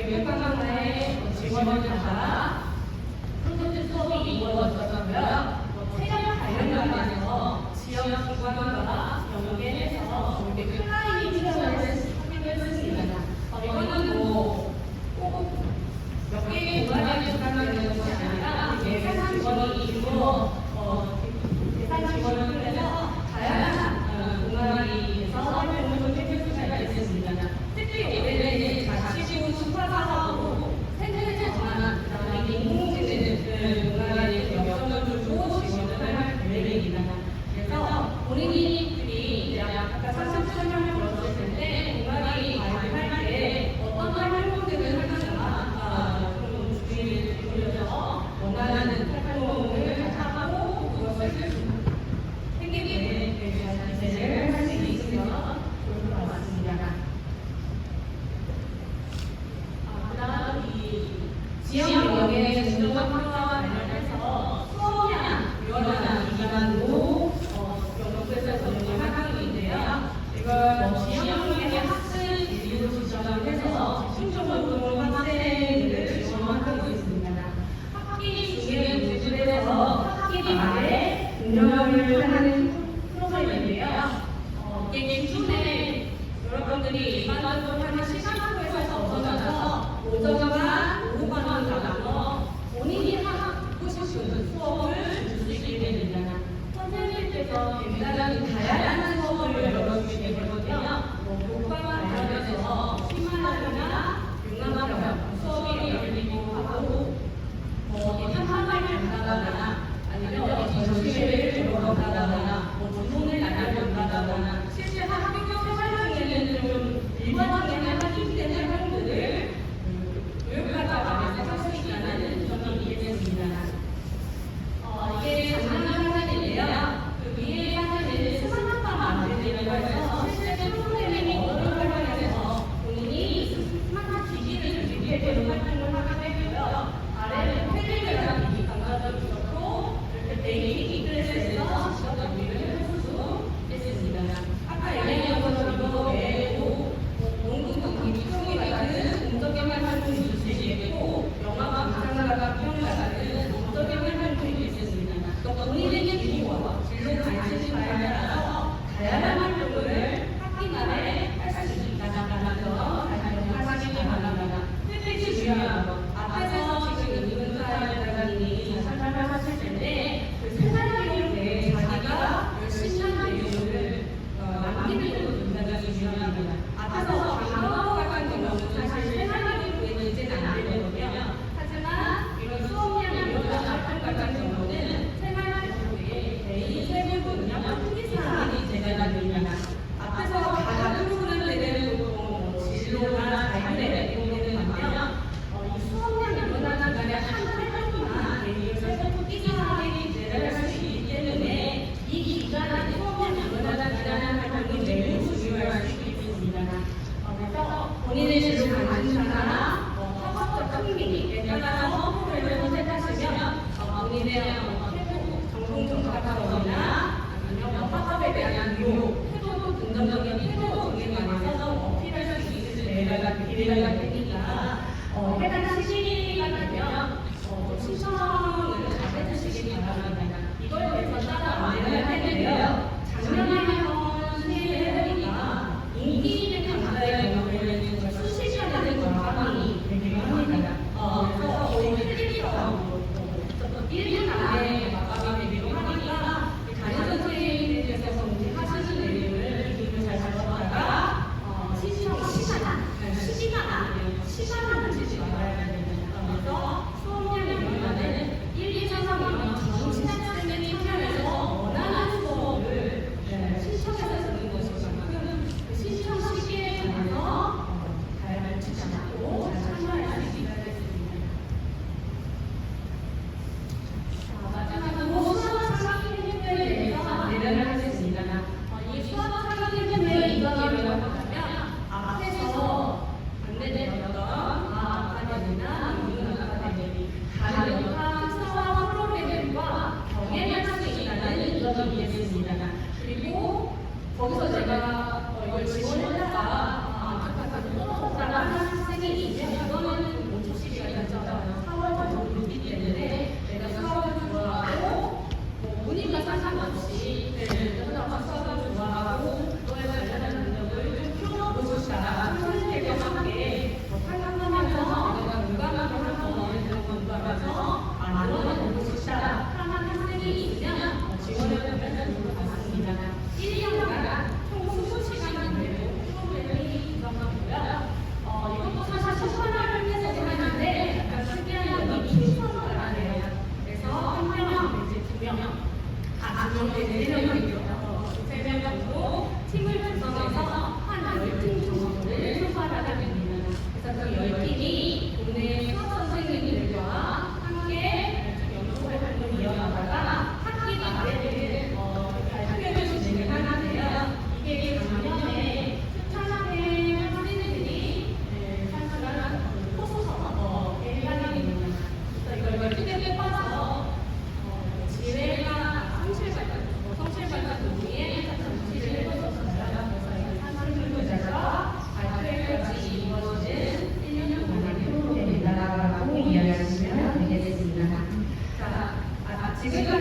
Speaker 3: 교육관광사의 지원을 받아 프로젝트 수업이 이루어졌었고요. 체력 관련관에서 지역 기관과 연계해서 클라이밍 체험을 했습니다. 이거는 꼭 몇 개의 공간에 주관되는 것이 아니라 예산 지원이 이루어 예산 지원을 통해서 다양한 공간에서 활동을 해볼 수가 있습니다. 특히 올해는 자치구 수파사하고 생태계 전환, 그다음에 인공지능 공간에 역점을 두고 지원을 할 계획입니다. 그래서 본인들이 이제 아까 상상 설명을 들었을 텐데 공간이 발표할 때 어떤 활동들을 하는가 좀 주의를 기울여서 원하는 활동을 하고 그것을 생기게 대한 제재를 할 수 있으면 좋을 것 같습니다. 그다음 이 지역역의 중점학과와 관련해서 수업량 유연한 기간으로 연구에서 전문 활동인데요. 이걸 지역역의 학습 기준으로 지정을 해서 중점적으로 학생들을 지원하고 있습니다. 학기 중에 모집에서 학기 말에 운영을 하는 프로그램인데요. 이게 기존에 여러분들이 일반적으로 하는 시간표에서 벗어나서 오전과 오후반을 나눠서 본인이 하고 싶은 수업을 줄 수 있게 됩니다. 선생님께서 굉장히 다양한 수업을 열어주시게 되거든요. 교과와 관련해서 10만원이나 6만원 수업이 열리기도 하고 한화를 간다거나 아니면 전시회를 보러 간다거나 주문을 날려본다거나 실제 학교 생활 중에는 좀 일반적인 학생들의 활동들을 교육과가 안에서 할 수 있다는 점이 이해됐습니다. 이게 작년 사진인데요. 그 위에 사진은 스마트팜 만들기라고 해서 실제 프로그램이 어떤 활동에서 본인이 스마트 기기를 준비해주는 활동을 하게 되고요. 아래는 텔레그램 기기 강좌도 있었고 이렇게 베이킹 클래스에서 지적 연구를 해볼 수 있습니다. 아까 얘기한 것처럼 이거 외에도 농구 경기, 수영이 같은 공적인 활동이 있을 수 있고 영화 감상가가 표현을 같은 공적인 활동이 있습니다. 또 본인의 기호와 진로 관심에 따라서 다양한 활동을 학기 말에 할 수 있다는 점 다시 하시기 바랍니다. 특히 중요한 것, 앞에서 지금 이문사회장님이 설명하실 텐데 그 생활교육 때 자기가 열심히 한 내용을 남기는 것도 굉장히 중요합니다. 앞에서 방과후 같은 경우는 사실 생활교육에는 이제는 안 되거든요. 하지만 이런 수업량 이런 활동 같은 경우는 생활교육의 개인 세부 분야 특기사항이 제가 됩니다. 앞에서 다른 프로그램들은 보통 진로나 자율의 내용들은 하면 이 수업량 일어나는 간에 한 활동만 개인 세부 특기사항이 기재를 할 수 있기 때문에 이 기간에 수업량 일어나는 활동이 매우 중요할 수 있습니다. 그래서 본인의 진로 관심사나 학업적 흥미에 따라서 프로그램을 선택하시면 본인의 전공 정착학업이나 아니면 학업에 대한 태도도 긍정적인 태도 등에 관해서 어필할 수 있을 기회가 되니까 해당 시기가 되면 신청을 잘 해주시기 바랍니다. 이걸 위해서 따라 안내를 할 텐데요. 작년에 한번 시행을 해보니까 인기 있는 강좌의 경우에는 수시간에 과방이 되기도 합니다. 그래서 거의 1년 안에 과방이 되기도 하니까 담임 선생님께서 하시는 내용을 기록을 잘 잡아다가 시간을 놓치지 말아야 됩니다. 그래서 수업량이 일어나는 1, 2, 3, 4년 정시학생의 참여해서 원하는 수업을 신청 이해해 주시면 되겠습니다. 자, 지금까지